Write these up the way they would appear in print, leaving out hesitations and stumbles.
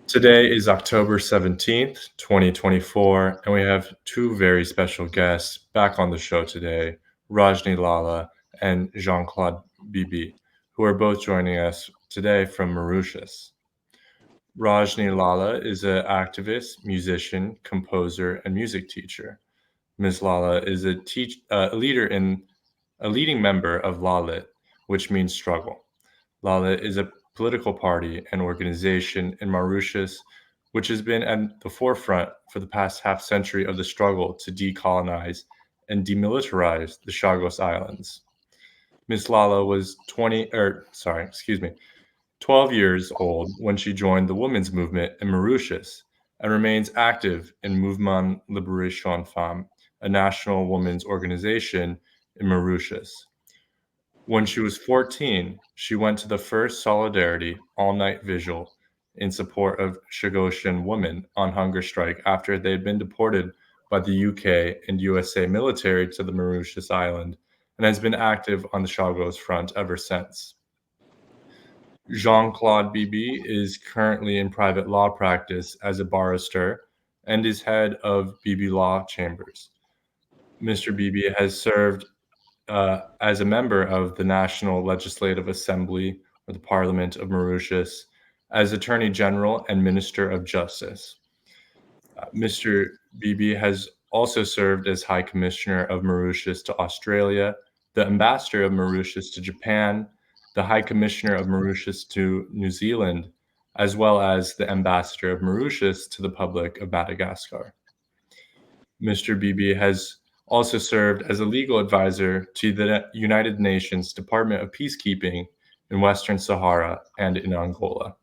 Today is October 17th, 2024, and we have two very special guests back on the show today, Rajni Lallah and Jean-Claude Bibi, who are both joining us today from Mauritius. Rajni Lallah is an activist, musician, composer, and music teacher. Ms. Lallah is a leading member of Lalit, which means struggle. Lalit is a political party and organization in Mauritius, which has been at the forefront for the past half century of the struggle to decolonize and demilitarize the Chagos Islands. Ms. Lallah was 12 years old when she joined the women's movement in Mauritius and remains active in Muvman Liberasyon Fam, a national women's organization in Mauritius. When she was 14, she went to the first Solidarity all-night vigil in support of Chagossian women on hunger strike after they had been deported by the UK and USA military to the Mauritius island, and has been active on the Chagos front ever since. Jean-Claude Bibi is currently in private law practice as a barrister and is head of Bibi Law Chambers. Mr. Bibi has served as a member of the National Legislative Assembly, or the Parliament of Mauritius, as Attorney General and Minister of Justice. Mr. Bibi has also served as High Commissioner of Mauritius to Australia, the Ambassador of Mauritius to Japan, the High Commissioner of Mauritius to New Zealand, as well as the Ambassador of Mauritius to the Republic of Madagascar. Mr. Bibi has also served as a legal advisor to the United Nations Department of Peacekeeping in Western Sahara and in Angola.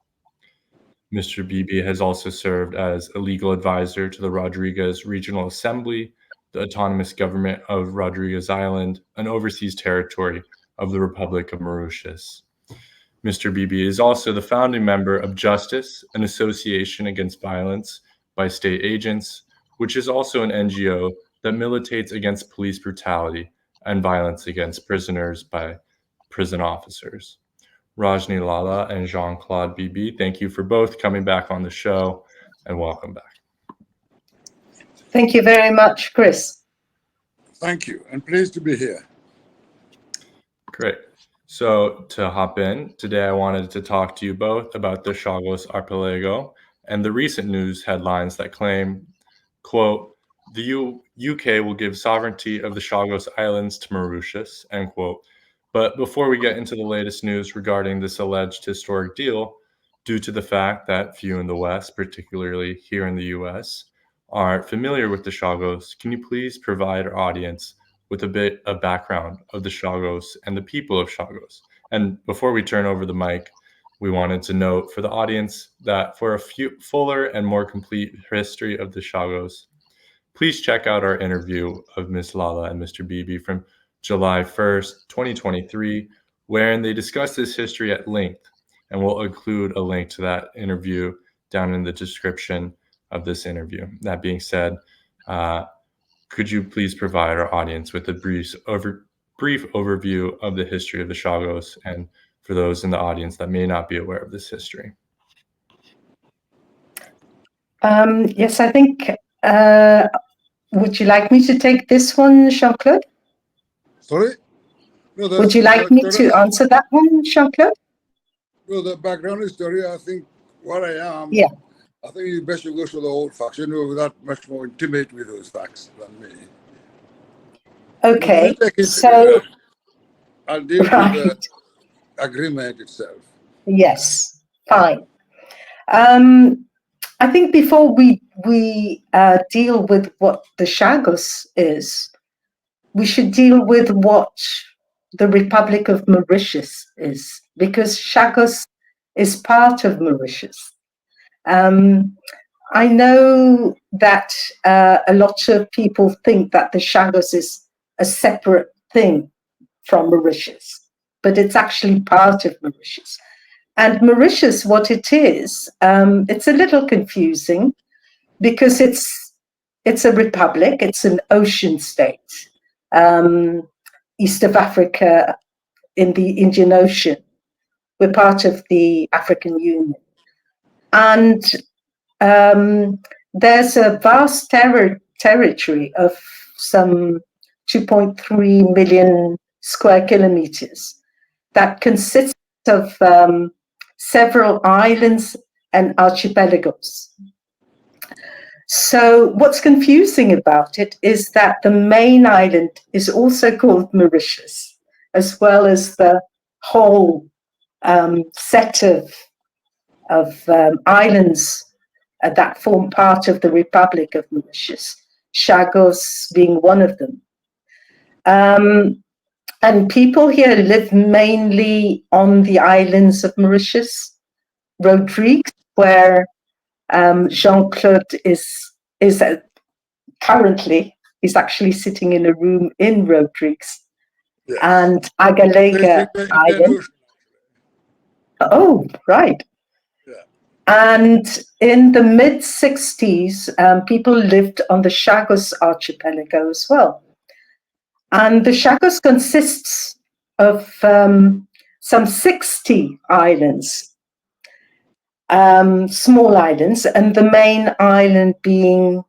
Mr. Bibi has also served as a legal advisor to the Rodriguez Regional Assembly, the Autonomous Government of Rodriguez Island, an overseas territory of the Republic of Mauritius. Mr. Bibi is also the founding member of Justice, an association against violence by state agents, which is also an NGO that militates against police brutality and violence against prisoners by prison officers. Rajni Lallah and Jean-Claude Bibi, thank you for both coming back on the show, and welcome back. Thank you very much, Chris. Thank you, and pleased to be here. Great. So to hop in, today I wanted to talk to you both about the Chagos Archipelago and the recent news headlines that claim, quote, the UK will give sovereignty of the Chagos Islands to Mauritius, end quote. But before we get into the latest news regarding this alleged historic deal, due to the fact that few in the West, particularly here in the US, aren't familiar with the Chagos, can you please provide our audience with a bit of background of the Chagos and the people of Chagos? And before we turn over the mic, we wanted to note for the audience that for a fuller and more complete history of the Chagos, please check out our interview of Ms. Lallah and Mr. Bibi from July 1st, 2023, wherein they discuss this history at length, and we'll include a link to that interview down in the description of this interview. That being said, could you please provide our audience with a brief overview of the history of the Chagos, and for those in the audience that may not be aware of this history? Yes, I think, would you like me to take this one, Jean-Claude? Sorry? No, Would you like me to answer that one, Jean-Claude? Well, the background story, I think what I am, yeah. I think you best go to the old facts. You know, without much more intimate with those facts than me. Okay, so I'll deal with the agreement itself. Yes, fine. I think before we deal with what the Chagos is, we should deal with what the Republic of Mauritius is, because Chagos is part of Mauritius. I know that a lot of people think that the Chagos is a separate thing from Mauritius, but it's actually part of Mauritius. And Mauritius, what it is, it's a little confusing because it's a republic, it's an ocean state, east of Africa in the Indian Ocean. We're part of the African Union. And there's a vast territory of some 2.3 million square kilometers that consists of several islands and archipelagos. So what's confusing about it is that the main island is also called Mauritius, as well as the whole set of islands that form part of the Republic of Mauritius, Chagos being one of them. And people here live mainly on the islands of Mauritius, Rodrigues, where Jean-Claude is currently, he's actually sitting in a room in Rodrigues, yes. And Agalega Island. Oh, right. Yeah. And in the mid-60s, people lived on the Chagos archipelago as well. And the Chagos consists of some 60 islands, small islands, and the main island being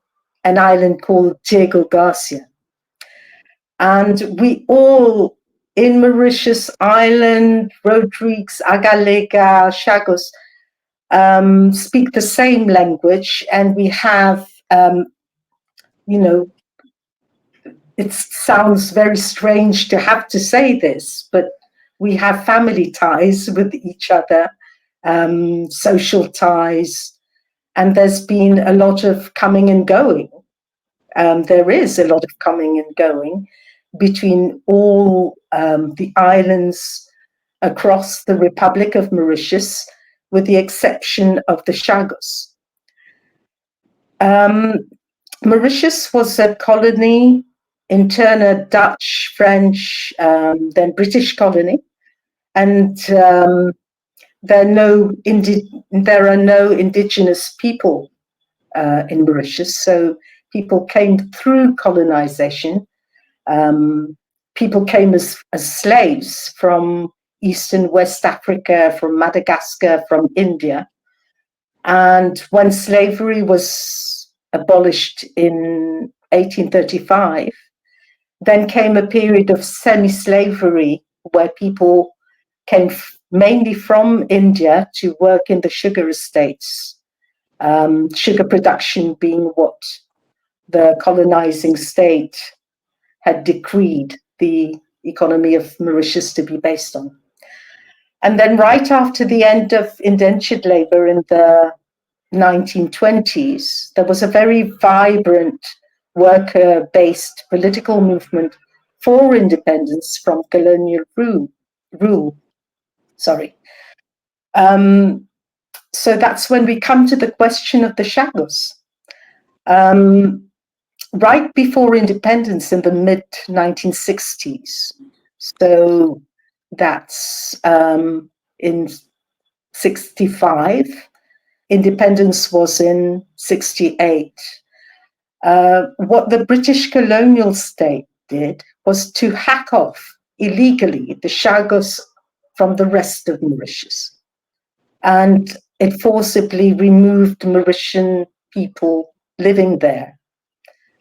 an island called Diego Garcia. And we all, in Mauritius Island, Rodrigues, Agalega, Chagos, speak the same language, and we have, it sounds very strange to have to say this, but we have family ties with each other, social ties, and there's been a lot of coming and going. There is a lot of coming and going between all the islands across the Republic of Mauritius, with the exception of the Chagos. Mauritius was a colony, in turn a Dutch, French, then British colony, and there are no indigenous people in Mauritius, so people came through colonization. People came as slaves from East and West Africa, from Madagascar, from India. And when slavery was abolished in 1835, then came a period of semi-slavery where people came mainly from India to work in the sugar estates, sugar production being what the colonizing state had decreed the economy of Mauritius to be based on. And then right after the end of indentured labor in the 1920s, there was a very vibrant worker-based political movement for independence from colonial rule. So that's when we come to the question of the Chagos. Right before independence in the mid-1960s, so that's in 65, independence was in 68. What the British colonial state did was to hack off illegally the Chagos from the rest of Mauritius. And it forcibly removed Mauritian people living there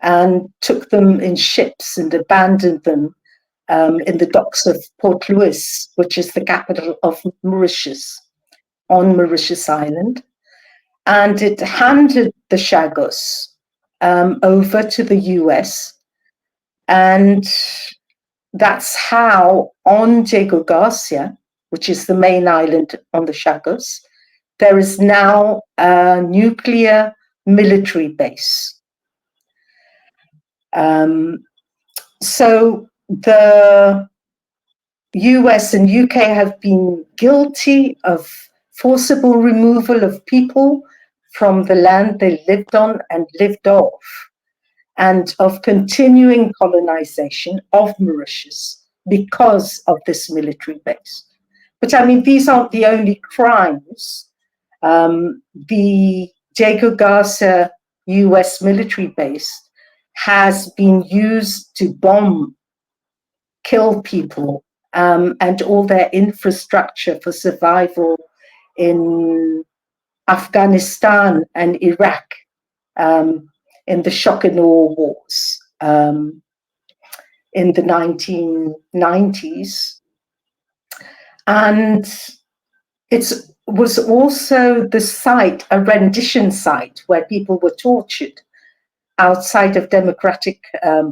and took them in ships and abandoned them in the docks of Port Louis, which is the capital of Mauritius, on Mauritius Island. And it handed the Chagos over to the US. And that's how on Diego Garcia, which is the main island on the Chagos, there is now a nuclear military base. So the US and UK have been guilty of forcible removal of people from the land they lived on and lived off, and of continuing colonization of Mauritius because of this military base. But I mean, these aren't the only crimes. The Diego Garcia US military base has been used to bomb, kill people, and all their infrastructure for survival in Afghanistan and Iraq in the shock and awe wars in the 1990s. And it was also the site, a rendition site, where people were tortured outside of democratic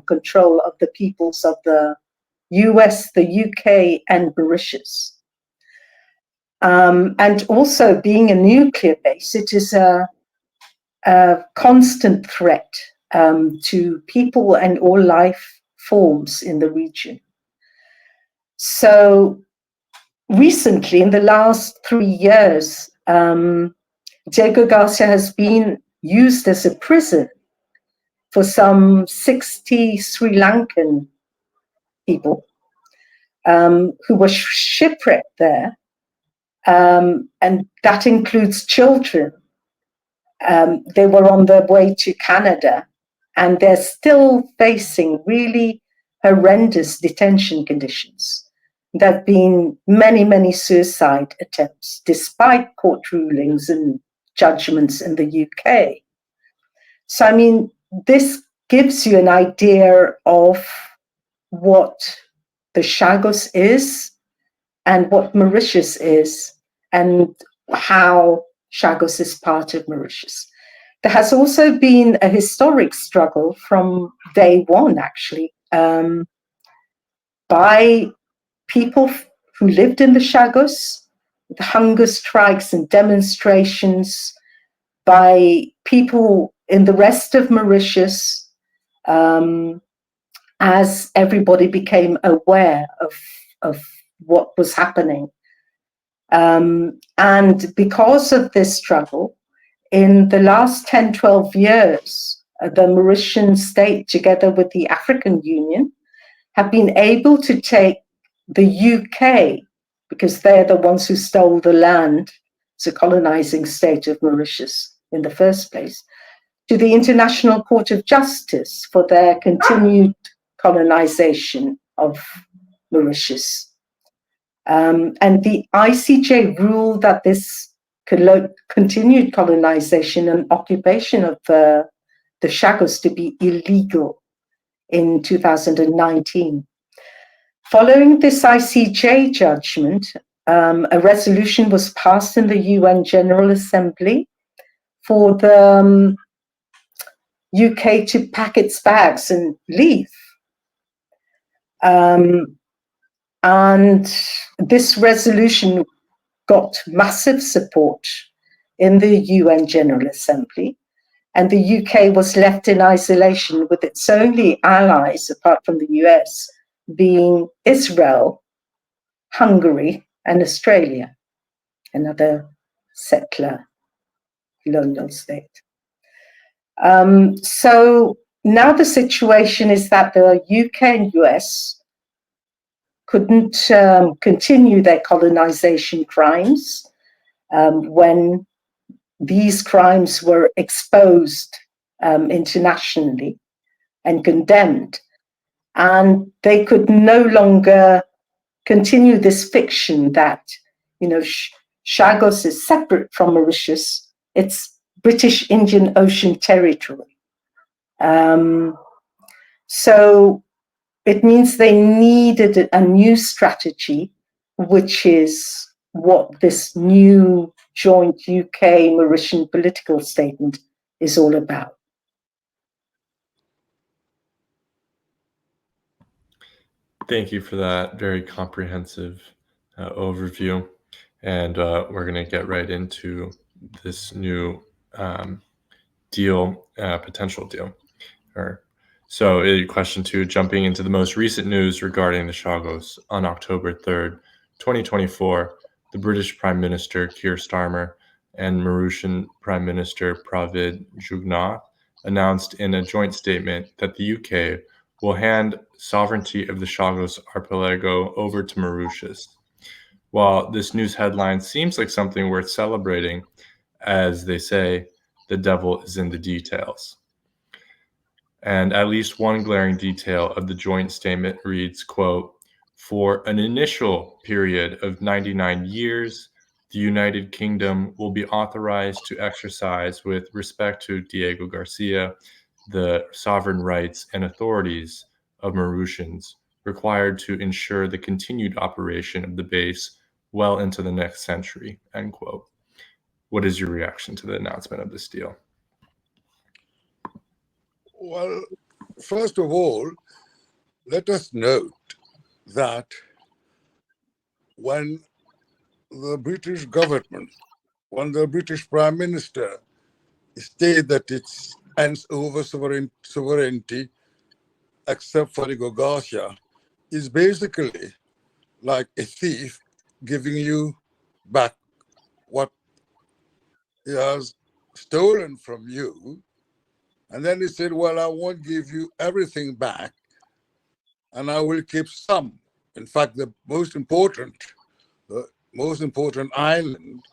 control of the peoples of the US, the UK, and Mauritius. And also, being a nuclear base, it is a constant threat to people and all life forms in the region. So recently, in the last 3 years, Diego Garcia has been used as a prison for some 60 Sri Lankan people who were shipwrecked there, and that includes children. They were on their way to Canada, and they're still facing really horrendous detention conditions. There have been many, many suicide attempts, despite court rulings and judgments in the UK. So, I mean, this gives you an idea of what the Chagos is and what Mauritius is, and how Chagos is part of Mauritius. There has also been a historic struggle from day one, actually, by people who lived in the Chagos, with hunger strikes and demonstrations, by people in the rest of Mauritius, as everybody became aware of what was happening. And because of this struggle, in the last 10, 12 years, the Mauritian state, together with the African Union, have been able to take the UK, because they're the ones who stole the land, it's a colonizing state of Mauritius in the first place, to the International Court of Justice for their continued colonization of Mauritius. And the ICJ ruled that this continued colonization and occupation of the Chagos to be illegal in 2019. Following this ICJ judgment, a resolution was passed in the UN General Assembly for the UK to pack its bags and leave. And this resolution got massive support in the UN General Assembly, and the UK was left in isolation with its only allies, apart from the US, being Israel, Hungary, and Australia, another settler colonial state. So now the situation is that the UK and US couldn't continue their colonization crimes when these crimes were exposed internationally and condemned. And they could no longer continue this fiction that, you know, Chagos is separate from Mauritius. It's British Indian Ocean territory. So it means they needed a new strategy, which is what this new joint UK-Mauritian political statement is all about. Thank you for that very comprehensive overview. And we're going to get right into this new deal, potential deal. So question 2, jumping into the most recent news regarding the Chagos. On October 3rd, 2024, the British Prime Minister Keir Starmer and Mauritian Prime Minister Pravind Jugnauth announced in a joint statement that the UK will hand sovereignty of the Chagos archipelago over to Mauritius. While this news headline seems like something worth celebrating, as they say, the devil is in the details. And at least one glaring detail of the joint statement reads, quote, "For an initial period of 99 years, the United Kingdom will be authorized to exercise, with respect to Diego Garcia, the sovereign rights and authorities of Mauritians required to ensure the continued operation of the base well into the next century, end quote. What is your reaction to the announcement of this deal? Well, first of all, let us note that when the British government, when the British Prime Minister stated that it hands over sovereignty except for Diego Garcia, is basically like a thief giving you back what he has stolen from you. And then he said, well, I won't give you everything back, and I will keep some. In fact, the most important island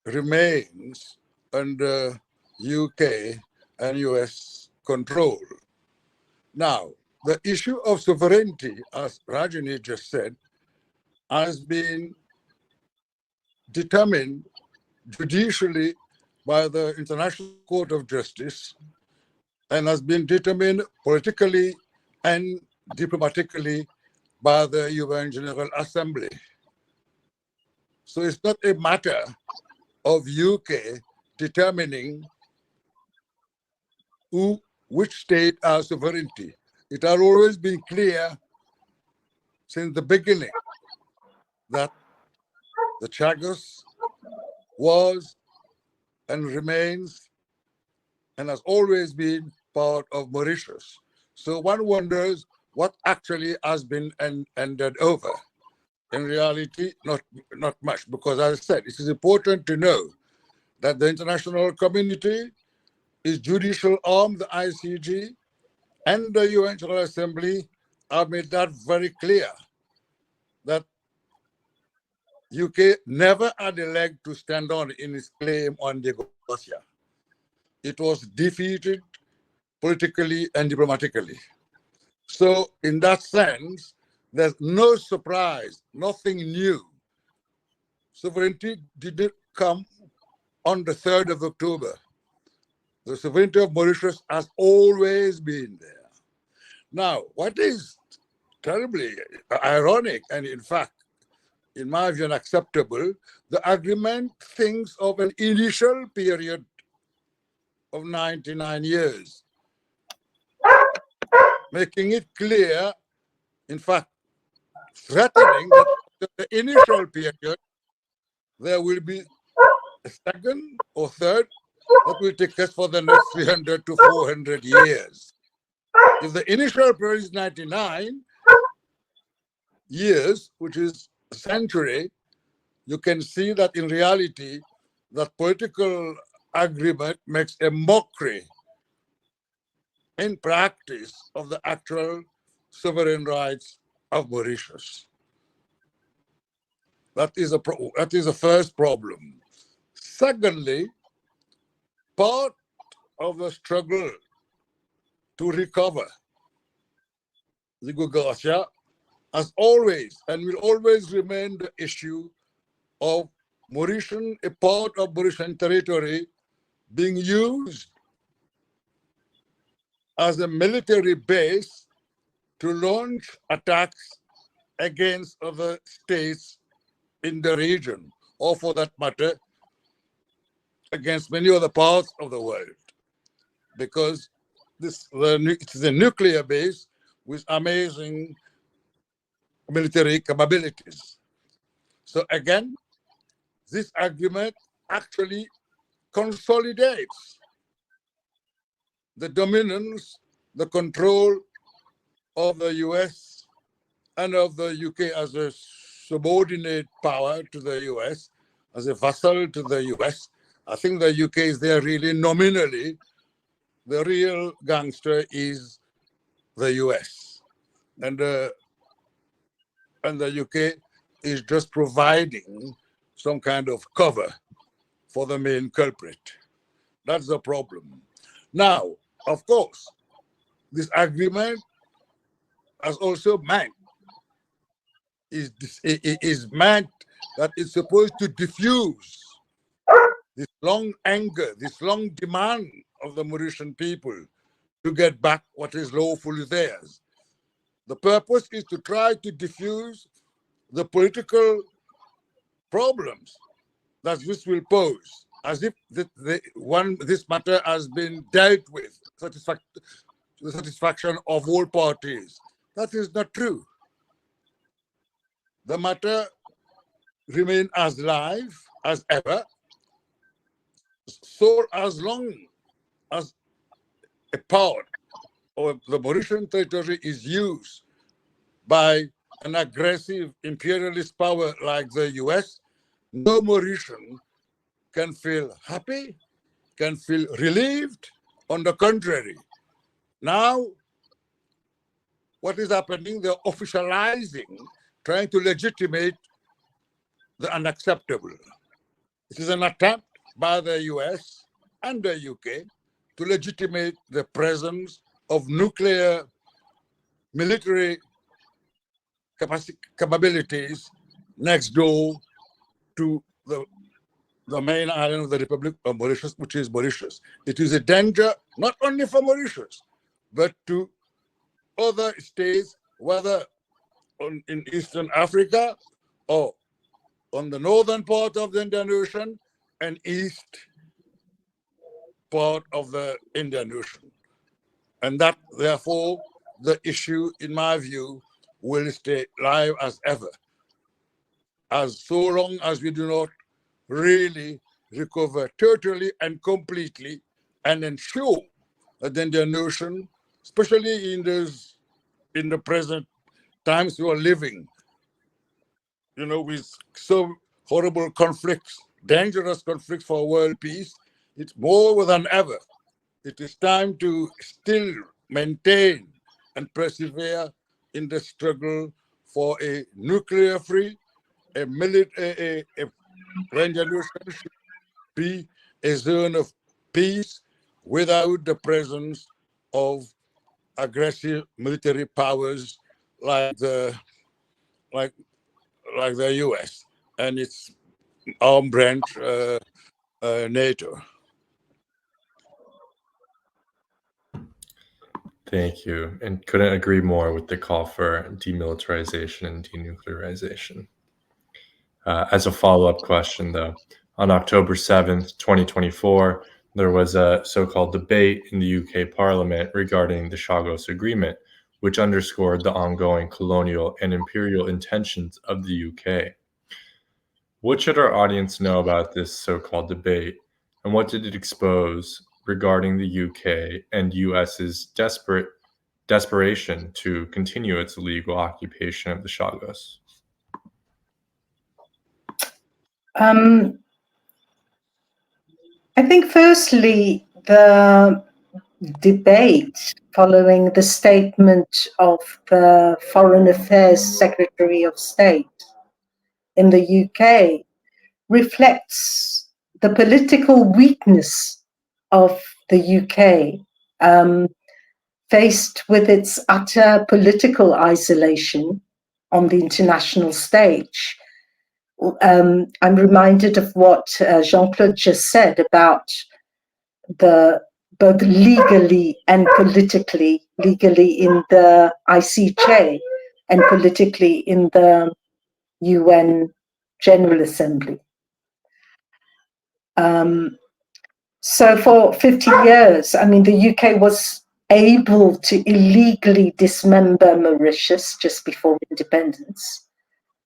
remains under UK and US control. Now, the issue of sovereignty, as Rajni just said, has been determined judicially by the International Court of Justice and has been determined politically and diplomatically by the UN General Assembly. So it's not a matter of UK determining which state has sovereignty. It has always been clear since the beginning that the Chagos was and remains and has always been part of Mauritius. So one wonders what actually has been handed over. In reality, not much, because as I said, it is important to know that the international community, is judicial arm, the ICG, and the UN General Assembly have made that very clear, that UK never had a leg to stand on in its claim on Diego Garcia. It was defeated politically and diplomatically. So in that sense, there's no surprise, nothing new. Sovereignty didn't come on the 3rd of October. The sovereignty of Mauritius has always been there. Now, what is terribly ironic and in fact, in my view, unacceptable, the agreement thinks of an initial period of 99 years, making it clear, in fact, threatening that the initial period, there will be a second or third that will take us for the next 300 to 400 years. If the initial period is 99 years, which is a century, you can see that in reality, that political agreement makes a mockery in practice of the actual sovereign rights of Mauritius. That is a first problem. Secondly, part of the struggle to recover Diego Garcia has always and will always remain the issue of Mauritian, a part of Mauritian territory being used as a military base to launch attacks against other states in the region, or for that matter, against many other parts of the world, because it is a nuclear base with amazing military capabilities. So again, this agreement actually consolidates the dominance, the control of the US and of the UK as a subordinate power to the US, as a vassal to the US. I think the UK is there really nominally. The real gangster is the US. And the UK is just providing some kind of cover for the main culprit. That's the problem. Now, of course, this agreement has also meant is meant that is supposed to diffuse this long anger, this long demand of the Mauritian people to get back what is lawfully theirs. The purpose is to try to diffuse the political problems that this will pose, as if this matter has been dealt with to the satisfaction of all parties. That is not true. The matter remains as live as ever, so as long as a part of the Mauritian territory is used by an aggressive imperialist power like the US, no Mauritian can feel happy, can feel relieved. On the contrary, now what is happening, they're officializing, trying to legitimate the unacceptable. It is an attempt by the US and the UK to legitimate the presence of nuclear military capabilities next door to the main island of the Republic of Mauritius, which is Mauritius. It is a danger not only for Mauritius, but to other states, whether in Eastern Africa or on the northern part of the Indian Ocean and east part of the Indian Ocean. And that, therefore, the issue, in my view, will stay live as ever, as so long as we do not really recover totally and completely and ensure that the Indian Ocean, especially in the present times we are living, with so horrible conflicts, dangerous conflicts for world peace, it's more than ever. It is time to still maintain and persevere in the struggle for a nuclear-free, a Indian Ocean should be a zone of peace without the presence of aggressive military powers like the US and its armed branch, NATO. Thank you. And couldn't agree more with the call for demilitarization and denuclearization. As a follow-up question, though, on October 7th, 2024, there was a so-called debate in the UK Parliament regarding the Chagos Agreement, which underscored the ongoing colonial and imperial intentions of the UK. What should our audience know about this so-called debate, and what did it expose regarding the UK and US's desperation to continue its illegal occupation of the Chagos? I think firstly, the debate following the statement of the Foreign Affairs Secretary of State in the UK reflects the political weakness of the UK, faced with its utter political isolation on the international stage. I'm reminded of what Jean-Claude just said about both legally and politically, legally in the ICJ and politically in the UN General Assembly. So for 50 years, the UK was able to illegally dismember Mauritius just before independence.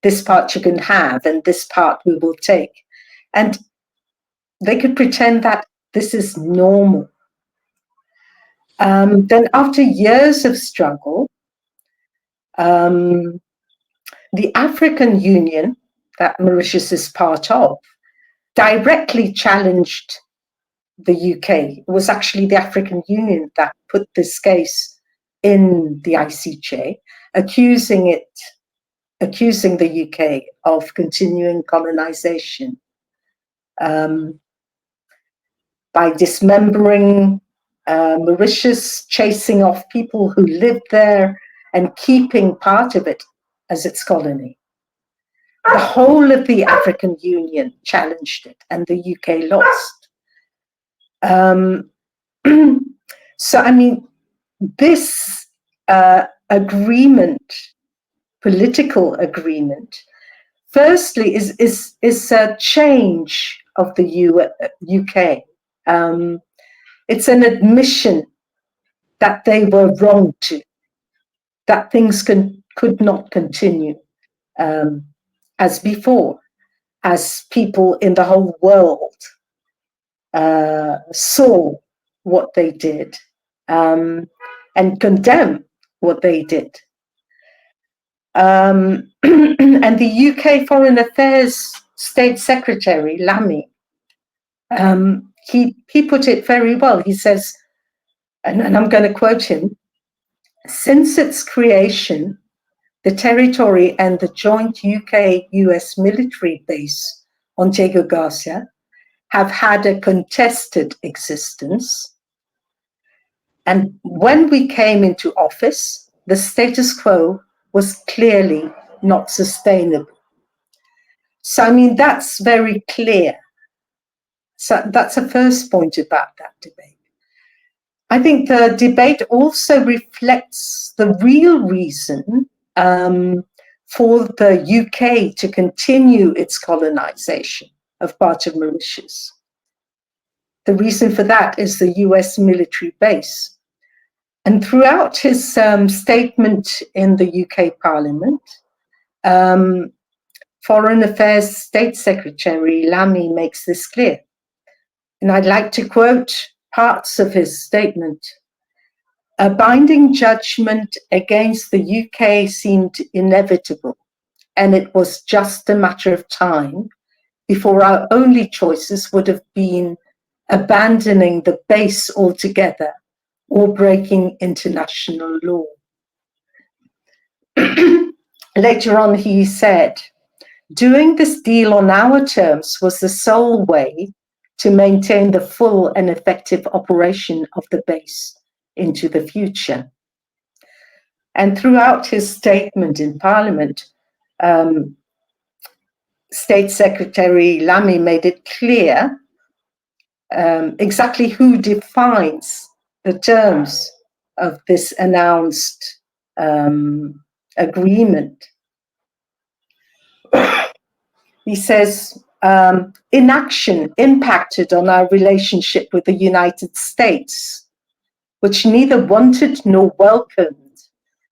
This part you can have, and this part we will take. And they could pretend that this is normal. Then after years of struggle, the African Union, that Mauritius is part of, directly challenged the UK. It was actually the African Union that put this case in the ICJ, accusing the UK of continuing colonization by dismembering Mauritius, chasing off people who lived there, and keeping part of it as its colony. the whole of the African Union challenged it, and the UK lost. So, I mean, this agreement, political agreement, firstly is a change of the UK. It's an admission that they were wrong to, that things could not continue as before, as people in the whole world saw what they did and condemned what they did. And the UK Foreign Affairs State Secretary, Lamy, he put it very well. He says, and I'm going to quote him, "Since its creation, the territory and the joint UK-US military base on Diego Garcia have had a contested existence. And when we came into office, the status quo was clearly not sustainable." So, I mean, that's very clear. So that's the first point about that debate. I think the debate also reflects the real reason for the UK to continue its colonization of part of Mauritius. The reason for that is the US military base. And throughout his statement in the UK Parliament, Foreign Affairs State Secretary Lamy makes this clear. And I'd like to quote parts of his statement. "A binding judgment against the UK seemed inevitable, and it was just a matter of time before our only choices would have been abandoning the base altogether or breaking international law." Later on, he said, "Doing this deal on our terms was the sole way to maintain the full and effective operation of the base into the future." And throughout his statement in Parliament, State Secretary Lamy made it clear exactly who defines the terms of this announced agreement. He says, "Inaction impacted on our relationship with the United States, which neither wanted nor welcomed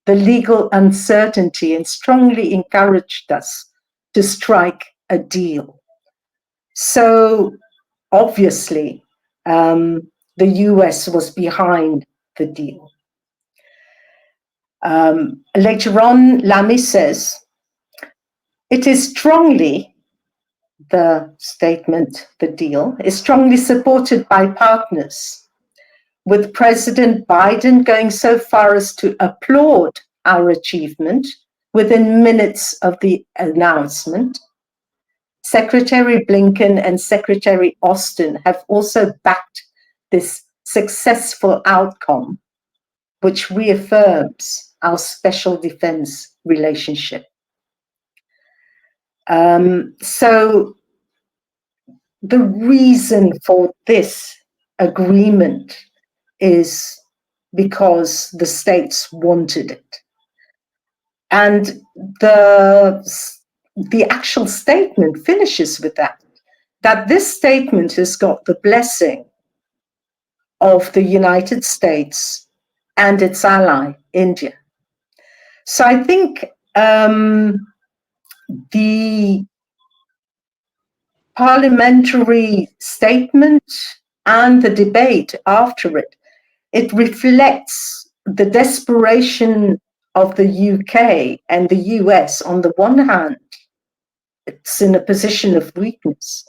the legal uncertainty and strongly encouraged us to strike a deal." So obviously, the US was behind the deal. Later on, Lamy says, "It is strongly," the statement, the deal, "is strongly supported by partners, with President Biden going so far as to applaud our achievement within minutes of the announcement. Secretary Blinken and Secretary Austin have also backed this successful outcome, which reaffirms our special defense relationship." So the reason for this agreement is because the states wanted it. And the actual statement finishes with that this statement has got the blessing of the United States and its ally, India. So I think the parliamentary statement and the debate after it, it reflects the desperation of the UK and the US. On the one hand, it's in a position of weakness.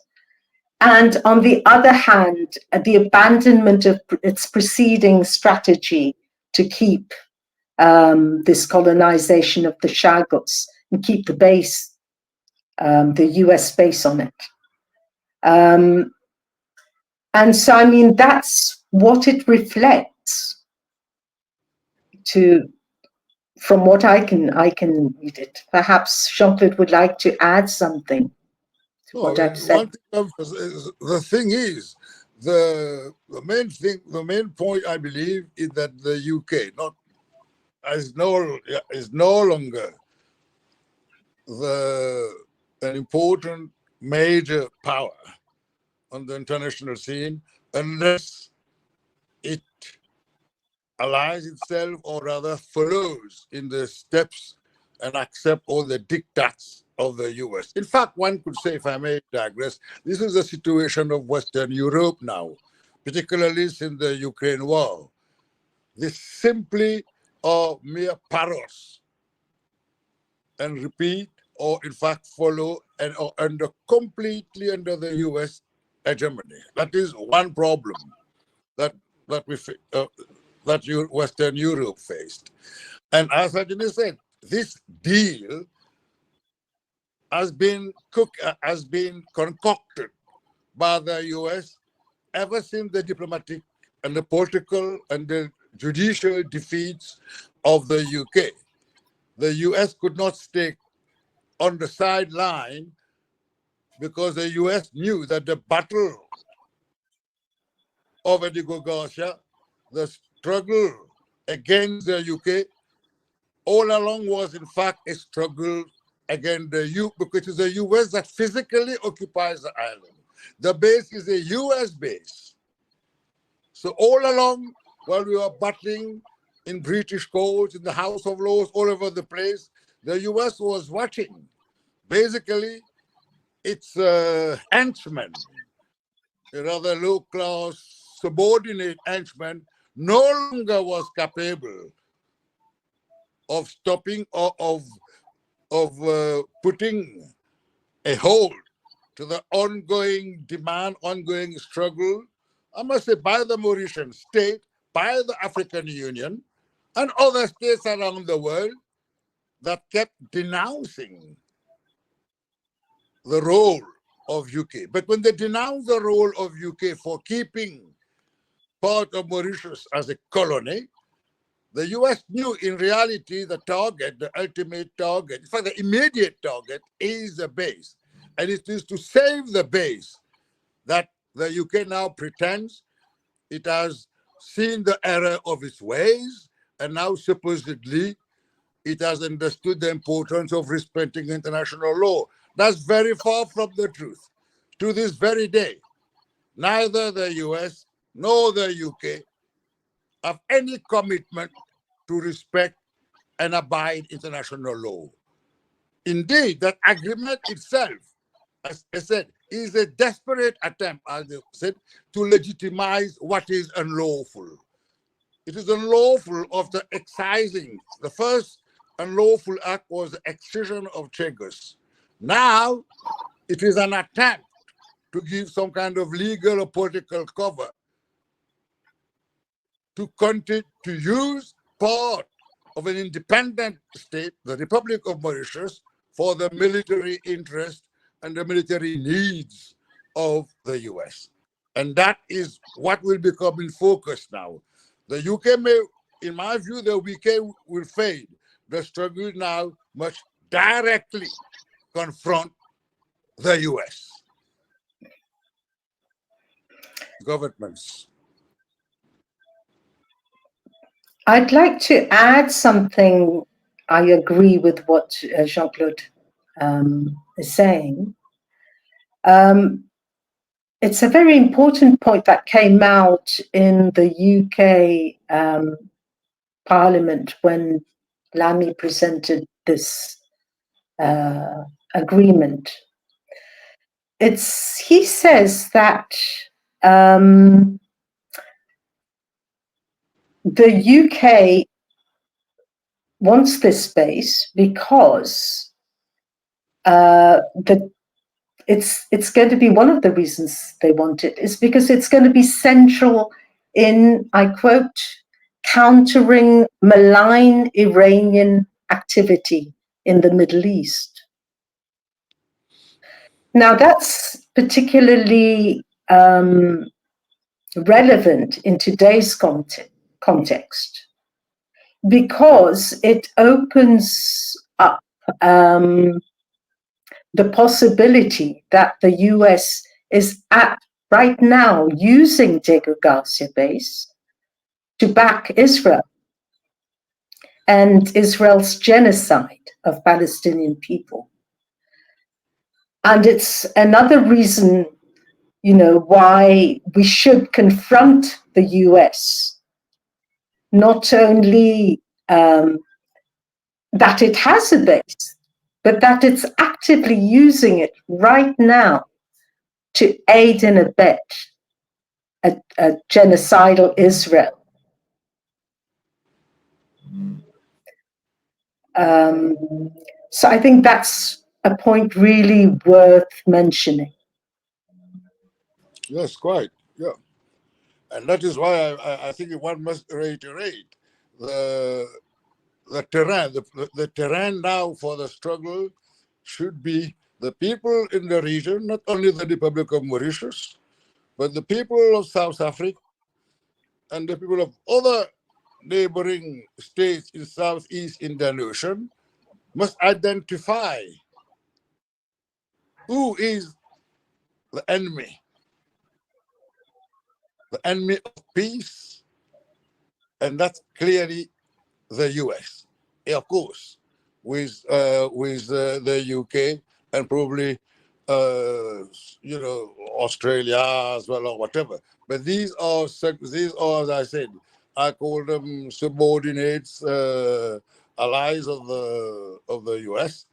And on the other hand, the abandonment of its preceding strategy to keep this colonization of the Chagos and keep the base, the US base on it. And so, I mean, that's what it reflects from what I can read it. Perhaps Jean-Claude would like to add something to what I've said. The thing is, the main point I believe is that the UK is no longer an important major power on the international scene unless it allies itself, or rather follows in the steps and accept all the diktats of the US. In fact, one could say, if I may digress, this is the situation of Western Europe now, particularly since the Ukraine war. This simply are mere parrots and repeat, or in fact follow, and are completely under the US hegemony. That is one problem that Western Europe faced. And as Rajni said, this deal has been concocted by the US ever since the diplomatic and the political and the judicial defeats of the UK. The US could not stay on the sideline because the US knew that the battle of Diego Garcia, the struggle against the UK, all along was in fact a struggle against the UK, because it is the US that physically occupies the island. The base is a US base. So all along, while we were battling in British courts, in the House of Lords, all over the place, the US was watching. Basically, its henchmen, a rather low-class, subordinate henchman, no longer was capable of stopping or of putting a hold to the ongoing demand, ongoing struggle, I must say, by the Mauritian state, by the African Union, and other states around the world that kept denouncing the role of UK. But when they denounced the role of UK for keeping part of Mauritius as a colony, the US knew in reality the target, the ultimate target, in fact, the immediate target is the base. And it is to save the base that the UK now pretends it has seen the error of its ways, and now supposedly it has understood the importance of respecting international law. That's very far from the truth. To this very day, neither the US nor the UK have any commitment to respect and abide international law. Indeed, that agreement itself, as I said, is a desperate attempt, as I said, to legitimize what is unlawful. It is unlawful after excising. The first unlawful act was the excision of Chagos. Now, it is an attempt to give some kind of legal or political cover to use part of an independent state, the Republic of Mauritius, for the military interest and the military needs of the US. And that is what will become in focus now. The UK may, in my view, the UK will fade. The struggle now must directly confront the US governments. I'd like to add something. I agree with what Jean-Claude is saying. It's a very important point that came out in the UK Parliament when Lamy presented this agreement. He says that the UK wants this space because it's going to be one of the reasons they want it is because it's going to be central in, I quote, countering malign Iranian activity in the Middle East. Now that's particularly relevant in today's context, because it opens up the possibility that the US is right now using Diego Garcia base to back Israel and Israel's genocide of Palestinian people. And it's another reason, why we should confront the US, not only that it has a base, but that it's actively using it right now to aid and abet a genocidal Israel. So I think that's a point really worth mentioning. Yes, quite. Yeah. And that is why I think one must reiterate the terrain. The terrain now for the struggle should be the people in the region, not only the Republic of Mauritius, but the people of South Africa and the people of other neighboring states in Southeast Indian Ocean must identify who is the enemy of peace, and that's clearly the US, of course, with the UK and probably Australia as well or whatever. But these are, as I said, I call them subordinates, allies of the US.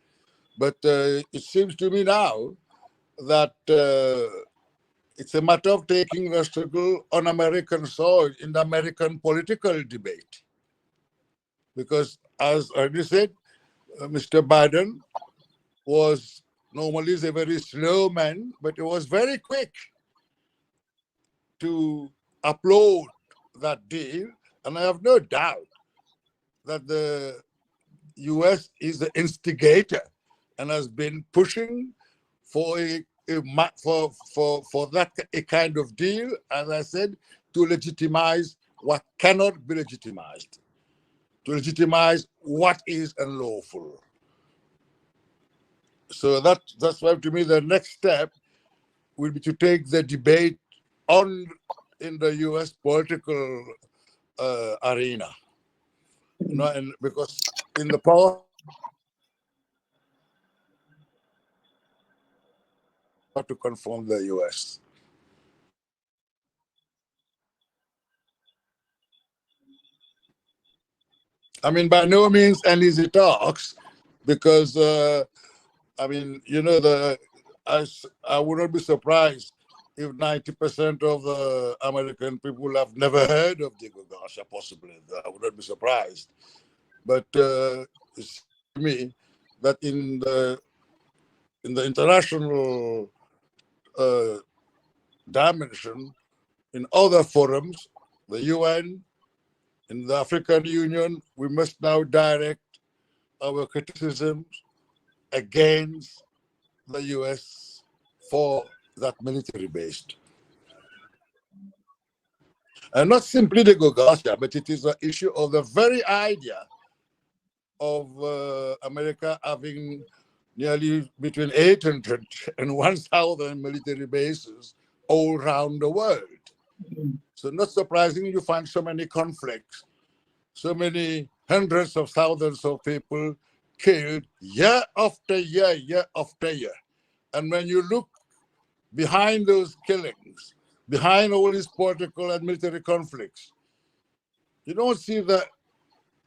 But it seems to me now that it's a matter of taking the struggle on American soil in the American political debate. Because as I said, Mr. Biden was normally a very slow man, but he was very quick to upload that deal. And I have no doubt that the US is the instigator and has been pushing for that a kind of deal, as I said, to legitimize what cannot be legitimized, to legitimize what is unlawful. So that's why, to me, the next step will be to take the debate on in the U.S. political arena, and because in the power to confront the U.S. I mean, by no means an easy talks, because I would not be surprised if 90% of the American people have never heard of Diego Garcia, possibly. I would not be surprised. But it's to me that in the international dimension, in other forums, the UN, in the African Union, we must now direct our criticisms against the US for that military based. And not simply Diego Garcia, but it is an issue of the very idea of America having nearly between 800 and 1,000 military bases all around the world. So not surprisingly, you find so many conflicts, so many hundreds of thousands of people killed year after year, year after year. And when you look behind those killings, behind all these political and military conflicts, you don't see the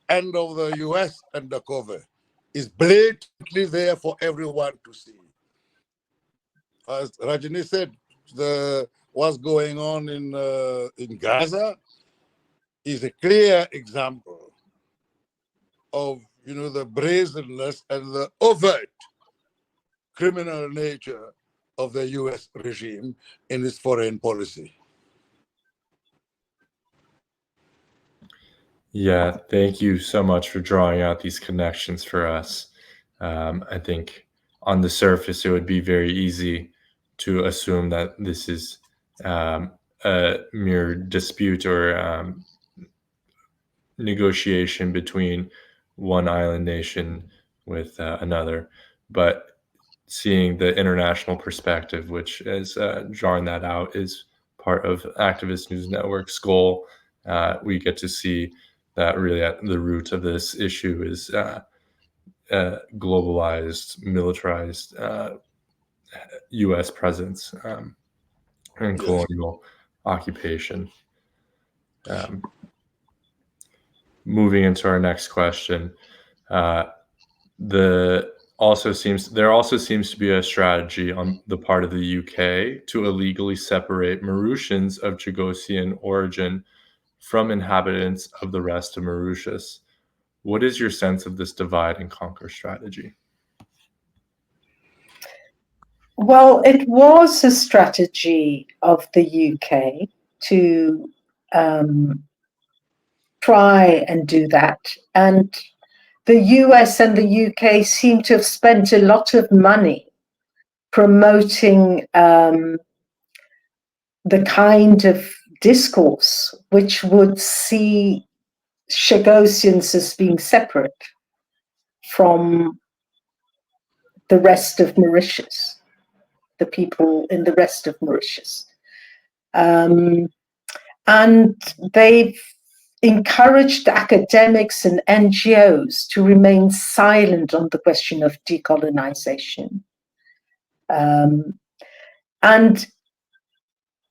end of the US undercover. It's blatantly there for everyone to see. As Rajni said, what's going on in Gaza is a clear example of the brazenness and the overt criminal nature of the US regime in its foreign policy. Yeah, thank you so much for drawing out these connections for us. I think on the surface, it would be very easy to assume that this is a mere dispute or negotiation between one island nation with another, but seeing the international perspective, which is drawing that out, is part of Activist News Network's goal. We get to see that really at the root of this issue is globalized, militarized U.S. presence and colonial occupation. Moving into our next question, there also seems to be a strategy on the part of the UK to illegally separate Mauritians of Chagossian origin from inhabitants of the rest of Mauritius. What is your sense of this divide and conquer strategy? Well, it was a strategy of the UK to try and do that. And the US and the UK seem to have spent a lot of money promoting the kind of discourse which would see Chagossians as being separate from the rest of Mauritius, the people in the rest of Mauritius. And they've encouraged academics and NGOs to remain silent on the question of decolonization. And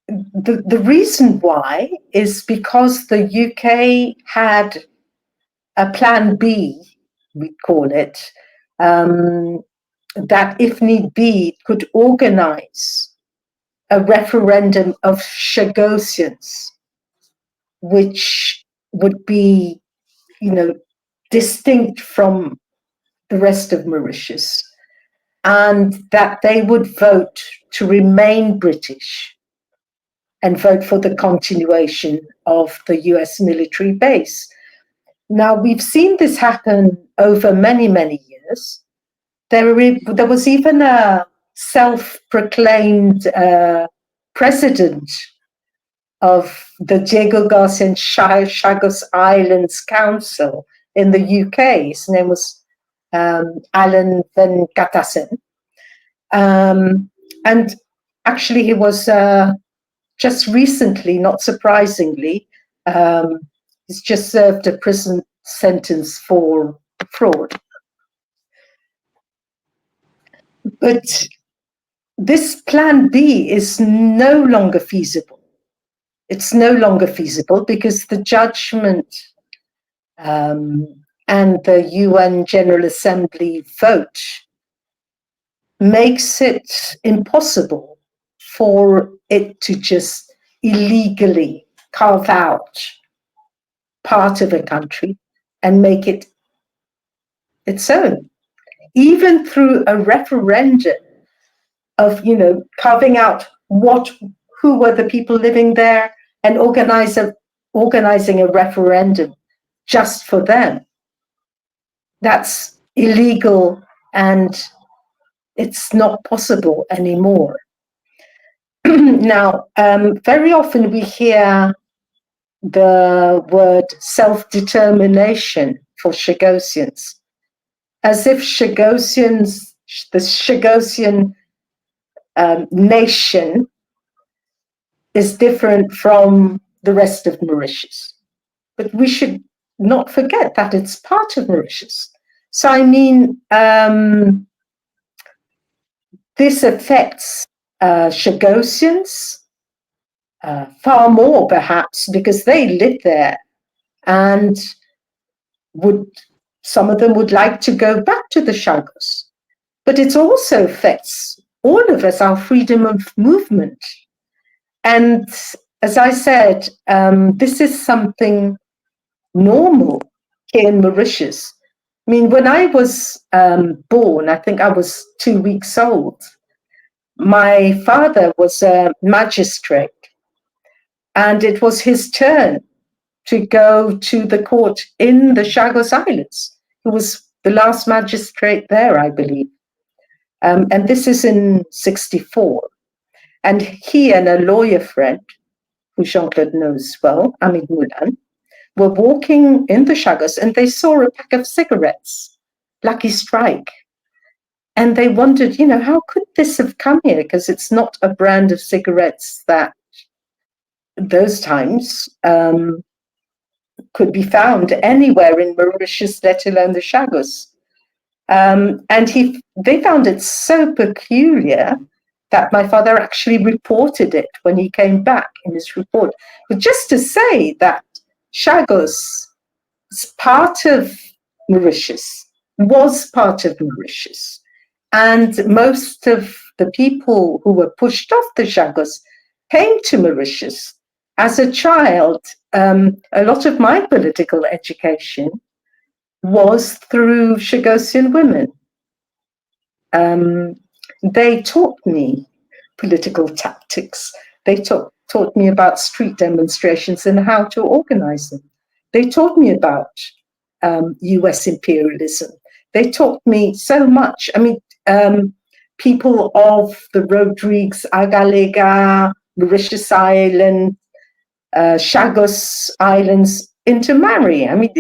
the reason why is because the UK had a plan B, we call it, that if need be, it could organize a referendum of Chagossians, which would be, distinct from the rest of Mauritius, and that they would vote to remain British and vote for the continuation of the US military base. Now, we've seen this happen over many, many years. There was even a self-proclaimed president of the Diego Garcia and Chagos Islands Council in the UK. His name was Alan Van Gatassen. And actually, he was just recently, not surprisingly, he's just served a prison sentence for fraud. But this plan B is no longer feasible. It's no longer feasible because the judgment and the UN General Assembly vote makes it impossible for it to just illegally carve out part of a country and make it its own. Even through a referendum of, carving out who were the people living there and organizing a referendum just for them. That's illegal and it's not possible anymore. Now, very often we hear the word self-determination for Chagossians, as if the Chagossian nation is different from the rest of Mauritius. But we should not forget that it's part of Mauritius. So, I mean, this affects Chagossians far more, perhaps, because they live there and some of them would like to go back to the Chagos. But it also affects all of us, our freedom of movement. And as I said, this is something normal here in Mauritius. I mean, when I was born, I think I was 2 weeks old, my father was a magistrate, and it was his turn to go to the court in the Chagos Islands. He was the last magistrate there, I believe. And this is in 1964. And he and a lawyer friend, who Jean-Claude knows well, Amit Moulan, were walking in the Chagos and they saw a pack of cigarettes, Lucky Strike. And they wondered, you know, how could this have come here? Because it's not a brand of cigarettes that those times could be found anywhere in Mauritius, let alone the Chagos. And they found it so peculiar that my father actually reported it when he came back in his report. But just to say that Chagos is part of Mauritius, was part of Mauritius, and most of the people who were pushed off the Chagos came to Mauritius. As a child, a lot of my political education was through Chagossian women. They taught me political tactics. They taught me about street demonstrations and how to organize them. They taught me about US imperialism. They taught me so much. I mean, people of the Rodrigues, Agalega, Mauritius Island, Chagos Islands intermarry. I mean,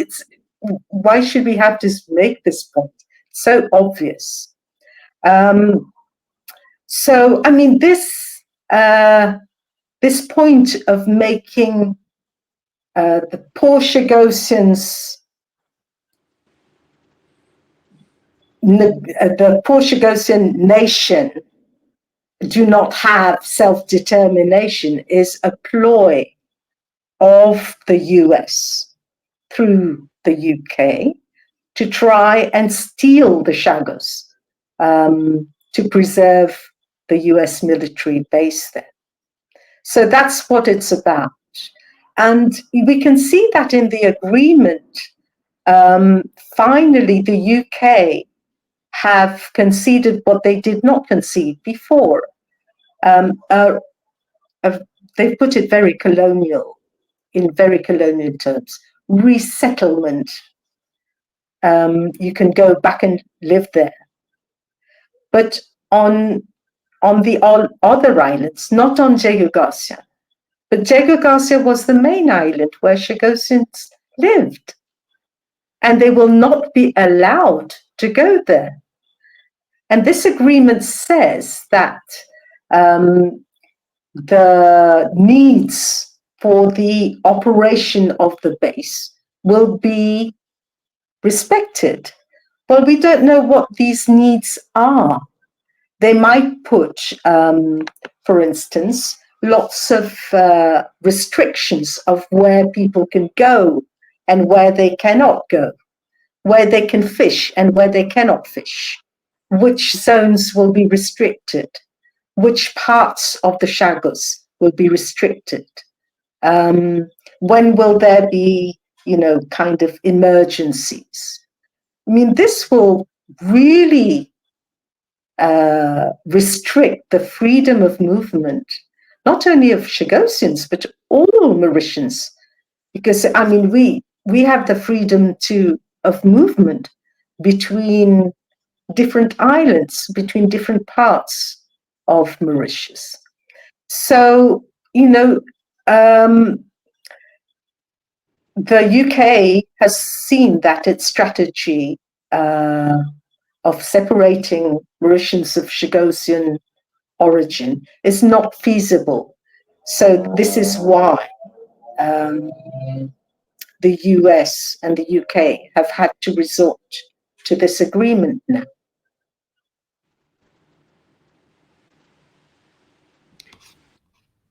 why should we have to make this point? It's so obvious. So, I mean, this point of making the poor Chagossians, the poor Chagossian nation do not have self-determination is a ploy of the US through the UK to try and steal the Chagos to preserve the US military base there. So that's what it's about. And we can see that in the agreement. Finally, the UK have conceded what they did not concede before. They've put it very colonial, in very colonial terms. Resettlement. You can go back and live there. But on the other islands, not on Diego Garcia, but Diego Garcia was the main island where Chagossians lived. And they will not be allowed to go there. And this agreement says that the needs for the operation of the base will be respected. Well, we don't know what these needs are. They might put, for instance, lots of restrictions of where people can go and where they cannot go, where they can fish and where they cannot fish, which zones will be restricted, which parts of the Chagos will be restricted, when will there be, you know, kind of emergencies. I mean, this will really restrict the freedom of movement, not only of Chagossians, but all Mauritians, because, I mean, we have the freedom of movement between different islands, between different parts of Mauritius. So, you know, the UK has seen that its strategy of separating Mauritians of Chagossian origin is not feasible. So this is why the US and the UK have had to resort to this agreement now.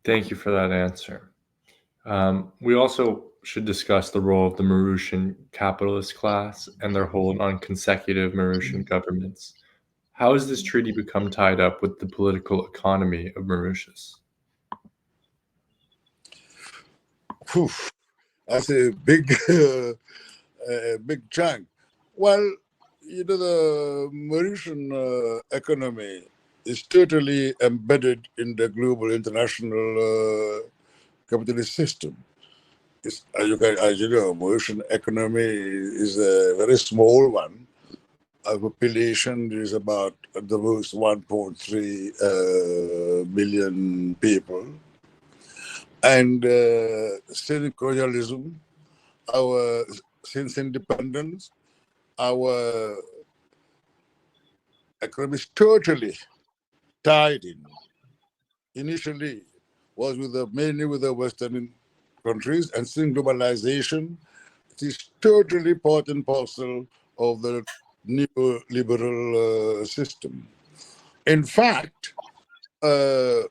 Thank you for that answer. We also should discuss the role of the Mauritian capitalist class and their hold on consecutive Mauritian governments. How has this treaty become tied up with the political economy of Mauritius? That's a big, big chunk. Well, you know, the Mauritian economy is totally embedded in the global international capitalist system. As you know, Mauritian economy is a very small one. Our population is about at the most 1.3 million people. And still colonialism, since independence, our economy is totally tied in. Initially, was mainly with the Western countries, and since globalization, it is totally part and parcel of the neoliberal system. In fact, the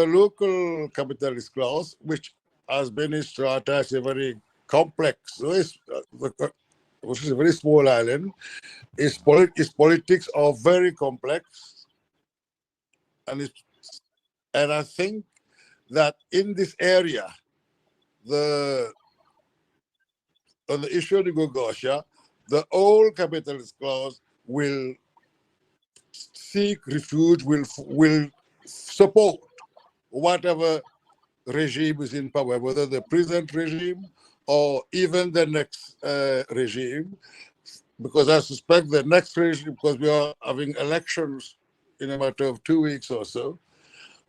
local capitalist class, which has been in strata, is a very complex, which is a very small island, its politics are very complex, and I think that in this area, on the issue of Diego Garcia, the old capitalist class will seek refuge, will support whatever regime is in power, whether the present regime or even the next regime, because I suspect the next regime, because we are having elections in a matter of 2 weeks or so,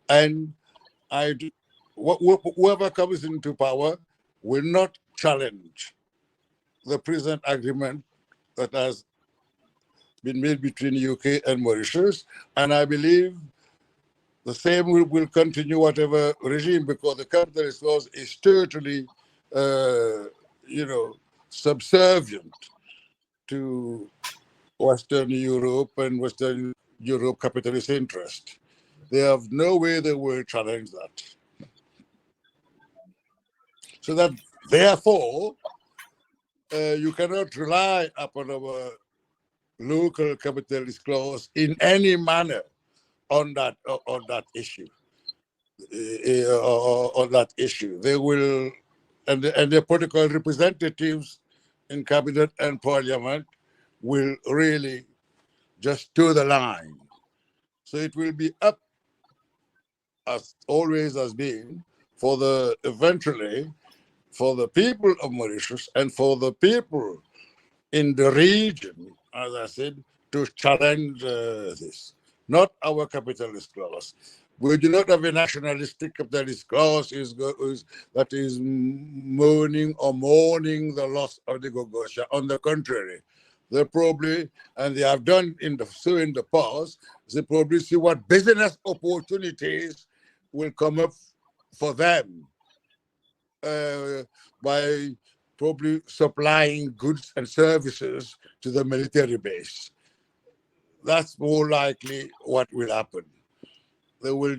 and whoever comes into power will not challenge the present agreement that has been made between UK and Mauritius, and I believe the same will continue whatever regime, because the capitalist class is totally, subservient to Western Europe and Western Europe capitalist interest. They have no way they will challenge that. So that therefore, you cannot rely upon our local capitalist class in any manner on that issue. On that issue, they will, and the political representatives in cabinet and parliament will really just toe the line. So it will be up, as always has been, eventually for the people of Mauritius and for the people in the region, as I said, to challenge this. Not our capitalist class. We do not have a nationalistic capitalist class that is mourning the loss of the Garcia. On the contrary, they probably, and they have done in the past, they probably see what business opportunities will come up for them by probably supplying goods and services to the military base. That's more likely what will happen. They will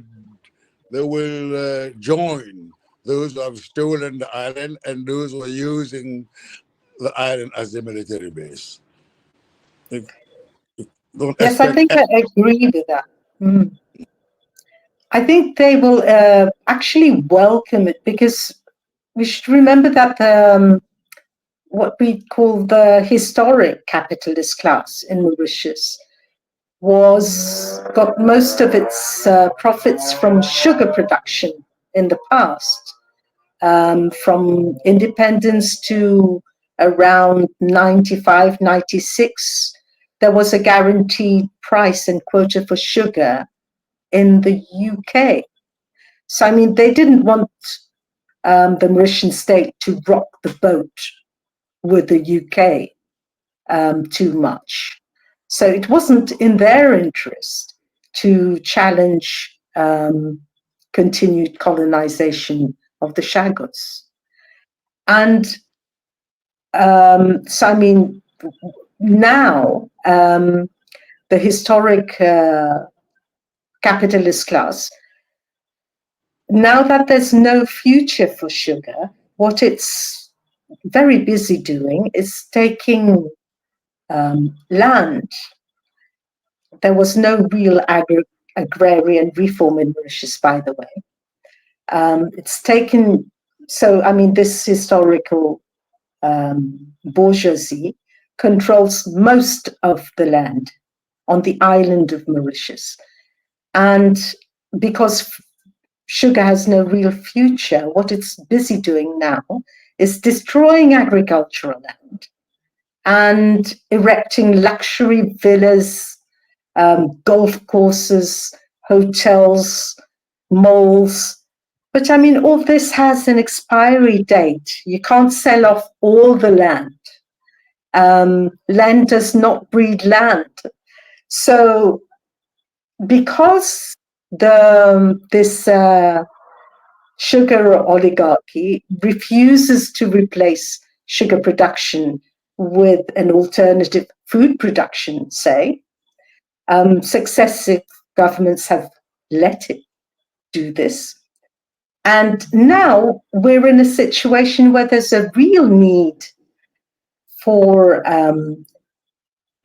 join those who have stolen the island and those who are using the island as a military base. Yes, I think I agree with that. I think they will actually welcome it, because we should remember that what we call the historic capitalist class in Mauritius got most of its profits from sugar production in the past. From independence to around 95, 96, there was a guaranteed price and quota for sugar in the UK. So, I mean, they didn't want the Mauritian state to rock the boat with the UK too much. So it wasn't in their interest to challenge continued colonization of the Chagos. And so, I mean, now the historic capitalist class, now that there's no future for sugar, what it's very busy doing is taking land. There was no real agrarian reform in Mauritius, by the way. It's taken, so I mean, this historical bourgeoisie controls most of the land on the island of Mauritius. And because sugar has no real future, what it's busy doing now is destroying agricultural land and erecting luxury villas, golf courses, hotels, malls, But I mean, all this has an expiry date. You can't sell off all the land. Land does not breed land. So because this sugar oligarchy refuses to replace sugar production with an alternative food production, say, successive governments have let it do this. And now we're in a situation where there's a real need for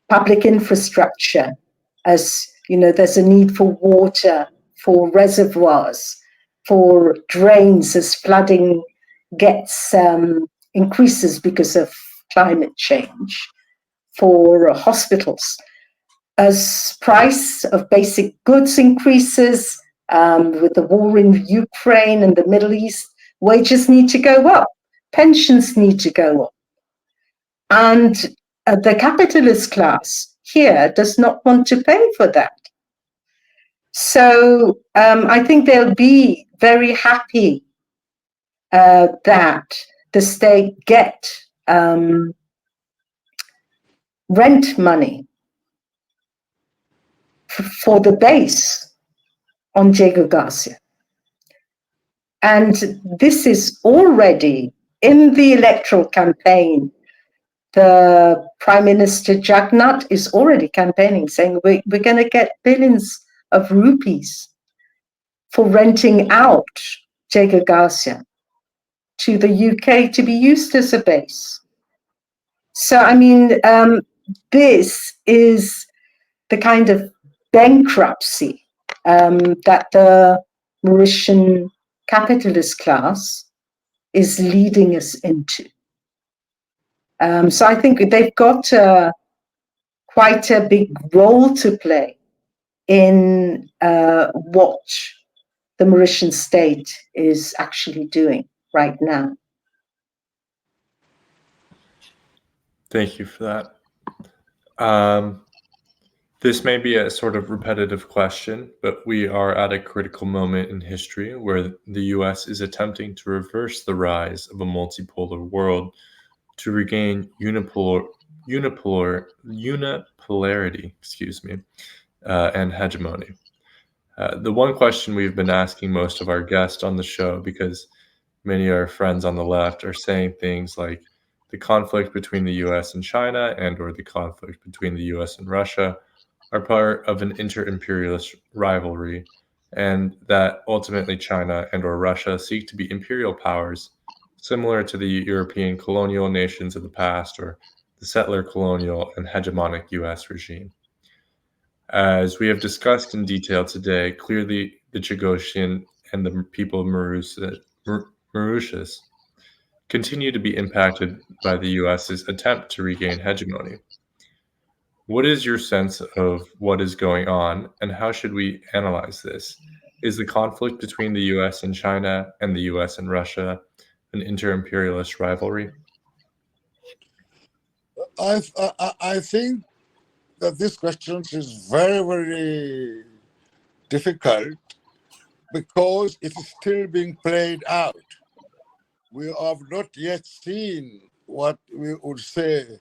public infrastructure. As you know, there's a need for water, for reservoirs, for drains as flooding gets increases because of climate change, for hospitals. As price of basic goods increases, with the war in Ukraine and the Middle East, wages need to go up, pensions need to go up. And the capitalist class here does not want to pay for that. So I think they'll be very happy that the state get rent money for the base on Diego Garcia. And this is already in the electoral campaign. The Prime Minister Jagannath is already campaigning, saying we're going to get billions of rupees for renting out Diego Garcia to the UK to be used as a base. So, I mean, this is the kind of bankruptcy that the Mauritian capitalist class is leading us into. So I think they've got quite a big role to play in what the Mauritian state is actually doing right now. Thank you for that. This may be a sort of repetitive question, but we are at a critical moment in history where the US is attempting to reverse the rise of a multipolar world to regain unipolarity, and hegemony. The one question we've been asking most of our guests on the show, because many of our friends on the left are saying things like the conflict between the US and China and or the conflict between the US and Russia are part of an inter-imperialist rivalry, and that ultimately China and or Russia seek to be imperial powers similar to the European colonial nations of the past or the settler colonial and hegemonic US regime. As we have discussed in detail today, clearly the Chagossian and the people of Mauritius continue to be impacted by the US's attempt to regain hegemony. What is your sense of what is going on, and how should we analyze this? Is the conflict between the US and China and the US and Russia an inter-imperialist rivalry? I think that this question is very, very difficult because it is still being played out. We have not yet seen what we would say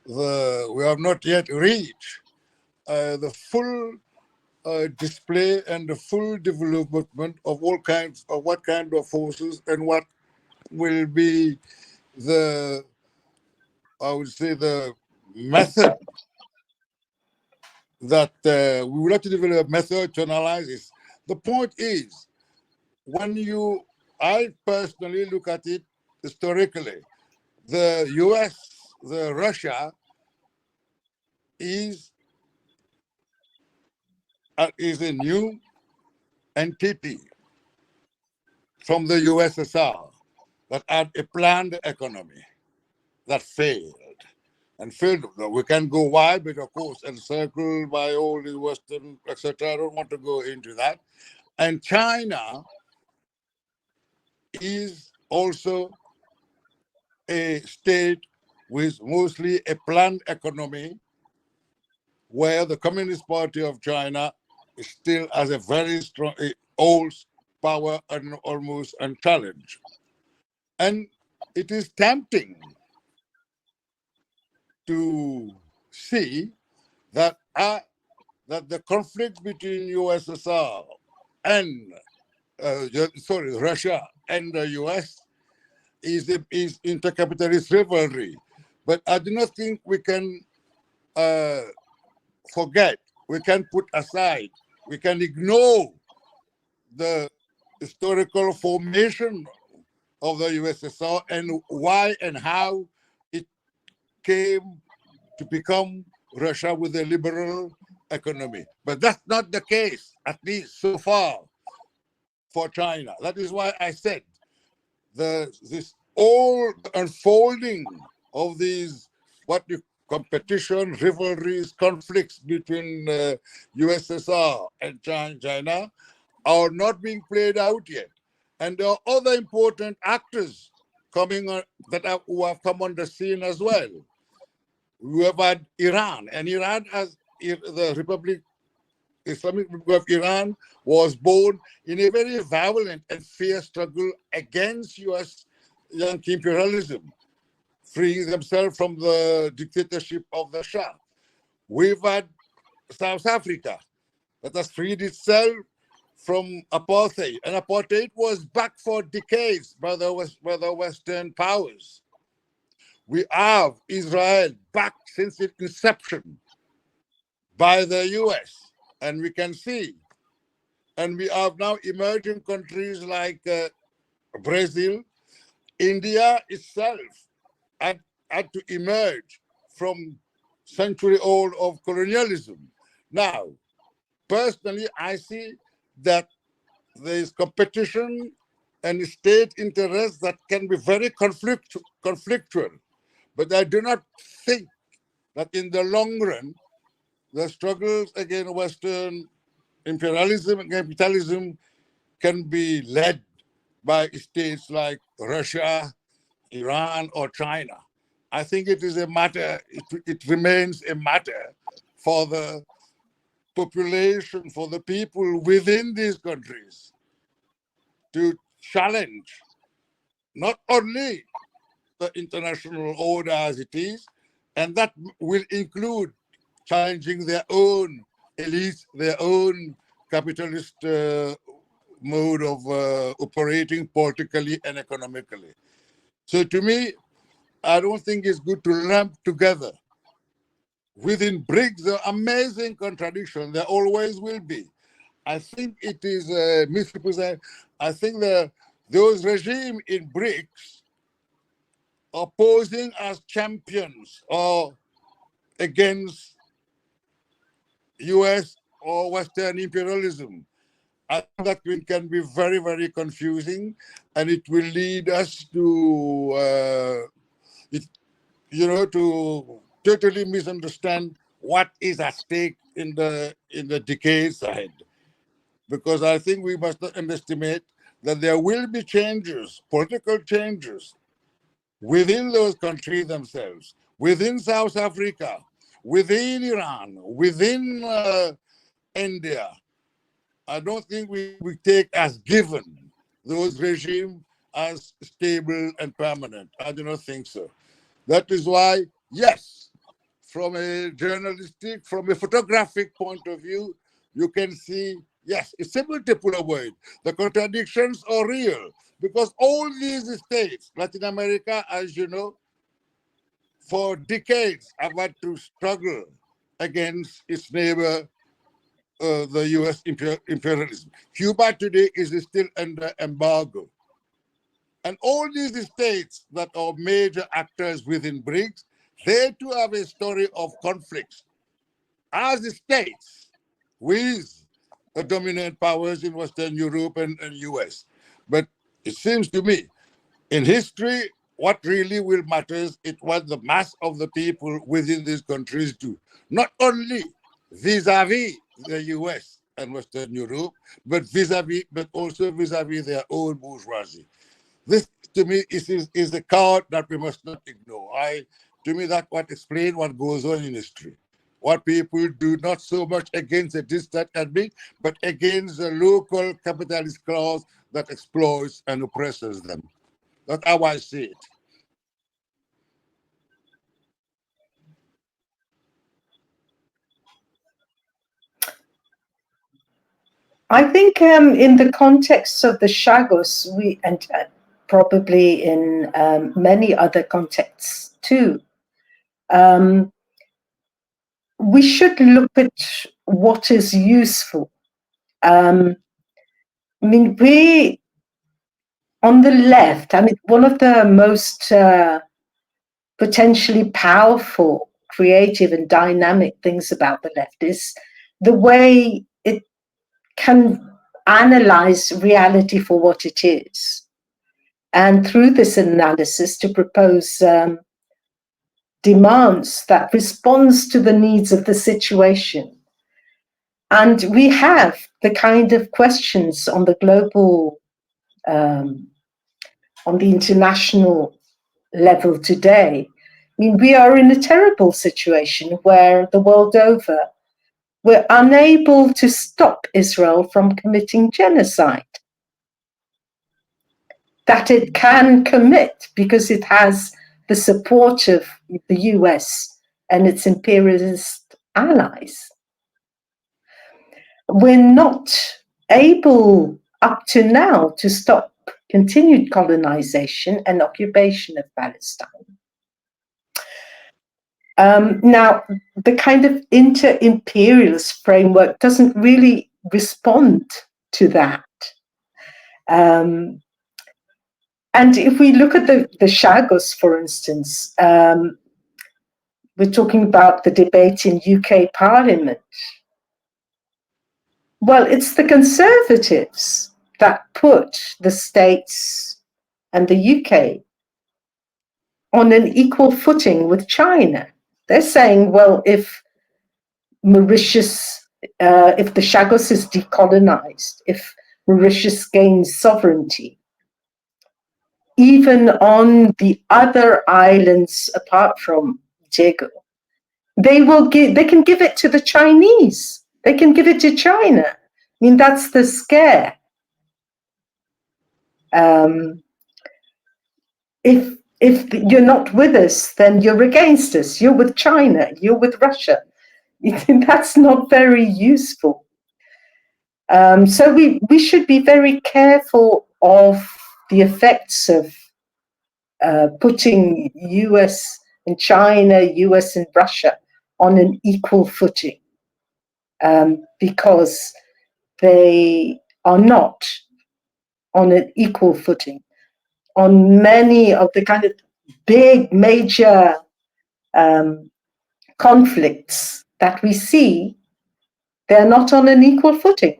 we have not yet reached the full display and the full development of all kinds of what kind of forces and what will be the, I would say, the method that we will have to develop a method to analyze this. The point is, I personally look at it historically, the US, the Russia is a new entity from the USSR that had a planned economy that failed. And failed. We can go wide, but of course, encircled by all the Western, etc. I don't want to go into that. And China is also a state with mostly a planned economy where the Communist Party of China still has a very strong, old power and almost unchallenged. And it is tempting to see that that the conflict between USSR and Russia and the US is intercapitalist rivalry. But I do not think we can forget, we can put aside, we can ignore the historical formation of the USSR and why and how it came to become Russia with a liberal economy. But that's not the case, at least so far, for China. That is why I said this all unfolding of these competition, rivalries, conflicts between USSR and China are not being played out yet. And there are other important actors coming on who have come on the scene as well. We have had Iran, and Iran has the Islamic Republic of Iran was born in a very violent and fierce struggle against US Yankee imperialism, freeing themselves from the dictatorship of the Shah. We've had South Africa that has freed itself from apartheid, and apartheid was back for decades by the Western powers. We have Israel back since its inception by the US, and we can see. And we have now emerging countries like Brazil. India itself had to emerge from century-old of colonialism. Now, personally, I see that there is competition and state interests that can be very conflictual. But I do not think that in the long run, the struggles against Western imperialism and capitalism can be led by states like Russia, Iran, or China. I think it is a matter, it remains a matter for the population, for the people within these countries to challenge not only the international order as it is, and that will include challenging their own elites, their own capitalist mode of operating politically and economically. So to me, I don't think it's good to lump together. Within BRICS, there are amazing contradictions. There always will be. I think it is misrepresented. I think those regimes in BRICS are posing as champions or against US or Western imperialism. I think that can be very, very confusing, and it will lead us to, to totally misunderstand what is at stake in the decades ahead. Because I think we must not underestimate that there will be changes, political changes, within those countries themselves, within South Africa, within Iran, within India. I don't think we take as given those regimes as stable and permanent. I do not think so. That is why, yes, from a journalistic, from a photographic point of view, you can see, yes, it's simple to pull away. The contradictions are real because all these states, Latin America, as you know, for decades have had to struggle against its neighbor, the US imperialism. Cuba today is still under embargo. And all these states that are major actors within BRICS, they too have a story of conflicts as states with the dominant powers in Western Europe and US. But it seems to me, in history, what really will matter is what the mass of the people within these countries do. Not only vis-a-vis the US and Western Europe, but also vis-a-vis their own bourgeoisie. This, to me, is a card that we must not ignore. To me, that's what explains what goes on in history. what people do, not so much against the distant enemy, but against the local capitalist class that exploits and oppresses them. That's how I see it. I think in the context of the Chagos, and probably in many other contexts too, we should look at what is useful. I mean, we on the left, I mean, one of the most potentially powerful, creative, and dynamic things about the left is the way it can analyze reality for what it is. And through this analysis, to propose demands that responds to the needs of the situation. And we have the kind of questions on the global, on the international level today. I mean, we are in a terrible situation where the world over, we're unable to stop Israel from committing genocide that it can commit because it has the support of the US and its imperialist allies. We're not able up to now to stop continued colonization and occupation of Palestine. Now, the kind of inter-imperialist framework doesn't really respond to that. And if we look at the Chagos, for instance, we're talking about the debate in UK Parliament. Well, it's the Conservatives that put the States and the UK on an equal footing with China. They're saying, well, if Mauritius, if the Chagos is decolonized, if Mauritius gains sovereignty, even on the other islands apart from Diego, they can give it to the Chinese. They can give it to China. I mean, that's the scare. If you're not with us, then you're against us. You're with China. You're with Russia. That's not very useful. So we should be very careful of the effects of putting US and China, US and Russia on an equal footing, because they are not on an equal footing. On many of the kind of big major conflicts that we see, they're not on an equal footing.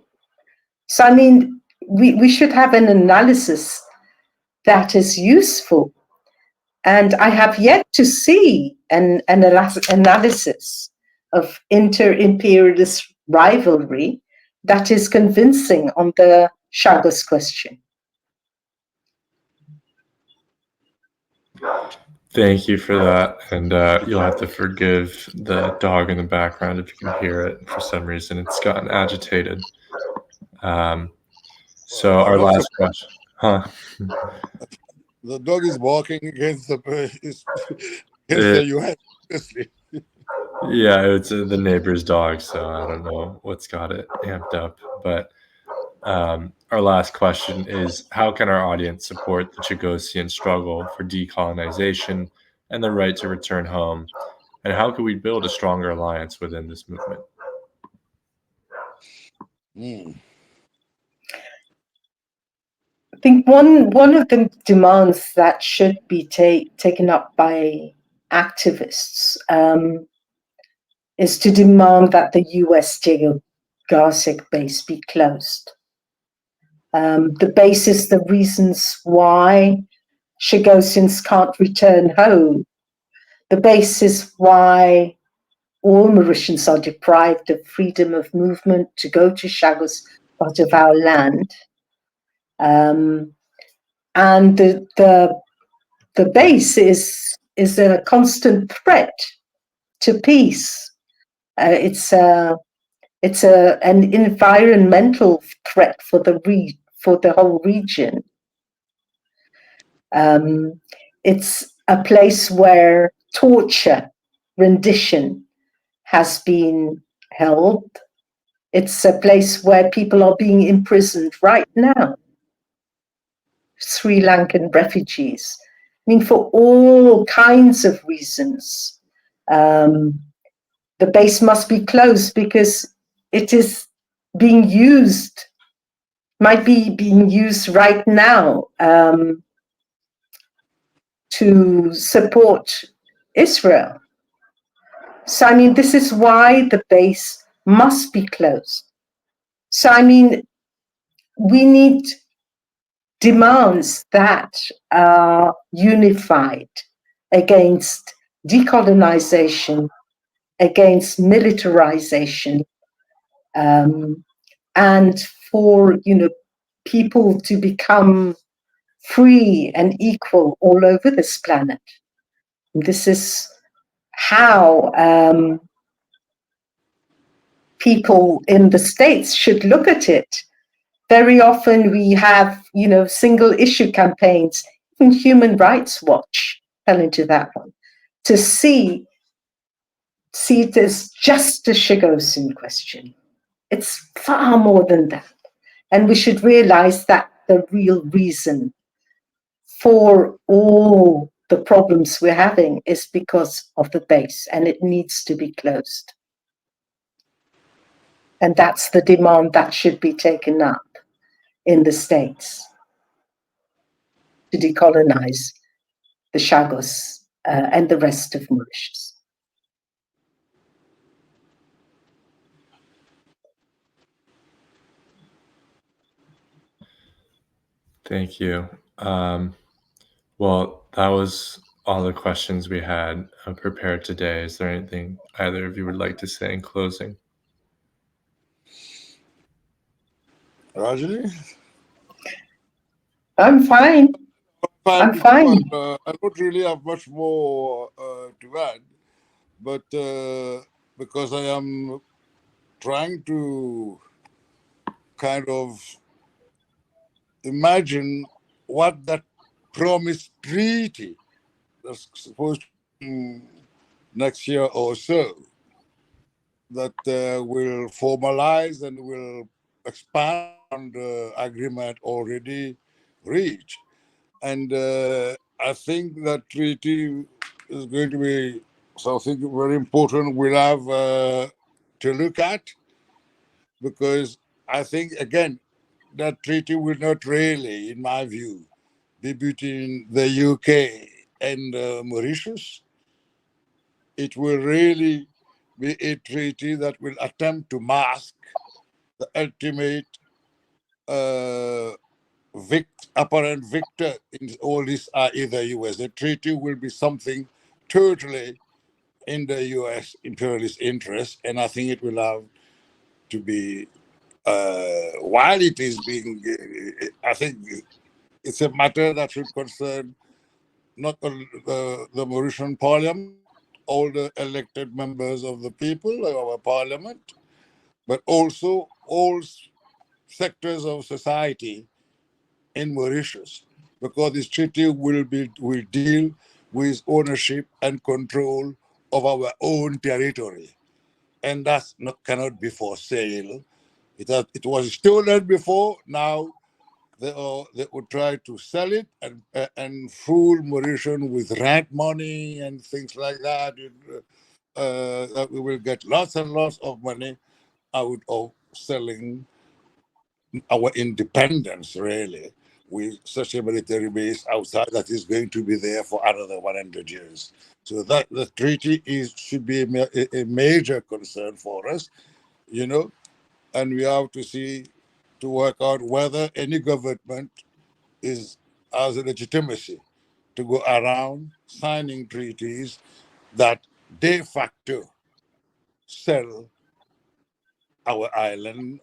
So, I mean, we should have an analysis that is useful. And I have yet to see an analysis of inter-imperialist rivalry that is convincing on the Chagos question. Thank you for that. And you'll have to forgive the dog in the background if you can hear it. For some reason, it's gotten agitated. So our last question. Huh? The dog is walking against the US. Yeah, it's the neighbor's dog, so I don't know what's got it amped up. But our last question is, how can our audience support the Chagossian struggle for decolonization and the right to return home? And how can we build a stronger alliance within this movement? I think one of the demands that should be taken up by activists is to demand that the US Diego Garcia base be closed. The basis, the reasons why Chagossians can't return home, the basis why all Mauritians are deprived of freedom of movement to go to Chagos, part of our land. And the base is a constant threat to peace It's an environmental threat for the whole region. It's a place where torture, rendition has been held. It's a place where people are being imprisoned right now. Sri Lankan refugees. I mean, for all kinds of reasons. The base must be closed because it is being used, might be being used right now to support Israel. So, I mean, this is why the base must be closed. So, I mean, we need demands that are unified against decolonization, against militarization, and for people to become free and equal all over this planet. This is how people in the States should look at it. Very often we have, single issue campaigns. Even Human Rights Watch fell into that one, to see it as just a Chagossian question. It's far more than that. And we should realize that the real reason for all the problems we're having is because of the base, and it needs to be closed. And that's the demand that should be taken up in the States to decolonize the Chagos and the rest of Mauritius. Thank you. Well, that was all the questions we had prepared today. Is there anything either of you would like to say in closing? Rajni? I'm fine. I'm fine. I don't really have much more to add, but because I am trying to kind of imagine what that promised treaty that's supposed to come next year or so that will formalize and will expand on the agreement already reached. And I think that treaty is going to be something very important we'll have to look at, because I think, again, that treaty will not really, in my view, be between the UK and Mauritius. It will really be a treaty that will attempt to mask the ultimate apparent victor in all this are either US. The treaty will be something totally in the US imperialist interest, and I think it will have to be, while it is being, I think it's a matter that should concern not only the Mauritian Parliament, all the elected members of the people of our parliament, but also all sectors of society in Mauritius, because this treaty will deal with ownership and control of our own territory, and that cannot be for sale. It was stolen before. Now they would try to sell it and fool Mauritian with rent money and things like that. That we will get lots and lots of money out of selling our independence, really, with such a military base outside that is going to be there for another 100 years. So that the treaty should be a major concern for us, and we have to work out whether any government has a legitimacy to go around signing treaties that de facto sell our islands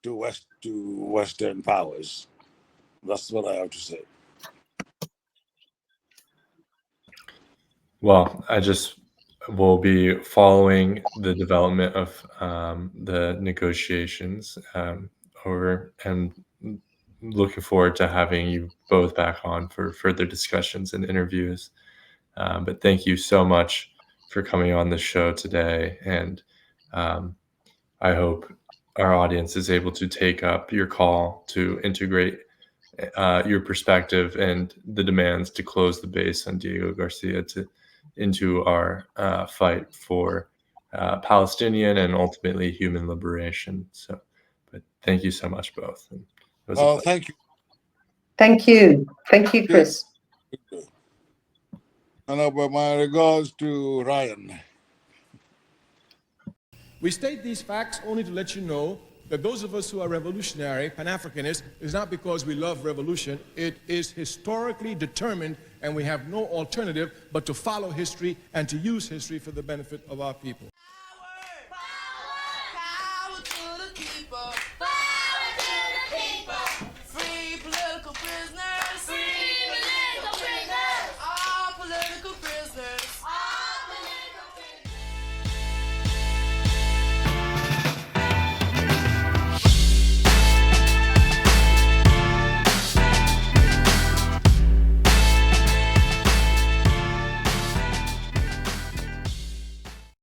to Western powers. That's what I have to say. Well, I just we'll be following the development of the negotiations over and looking forward to having you both back on for further discussions and interviews. But thank you so much for coming on the show today. And I hope our audience is able to take up your call to integrate your perspective and the demands to close the base on Diego Garcia into our fight for Palestinian and ultimately human liberation. So, but thank you so much, both. And it was a pleasure. Thank you. Thank you. Thank you, Chris. And my regards to Ryan. We state these facts only to let you know that those of us who are revolutionary, Pan-Africanists, is not because we love revolution. It is historically determined, and we have no alternative but to follow history and to use history for the benefit of our people.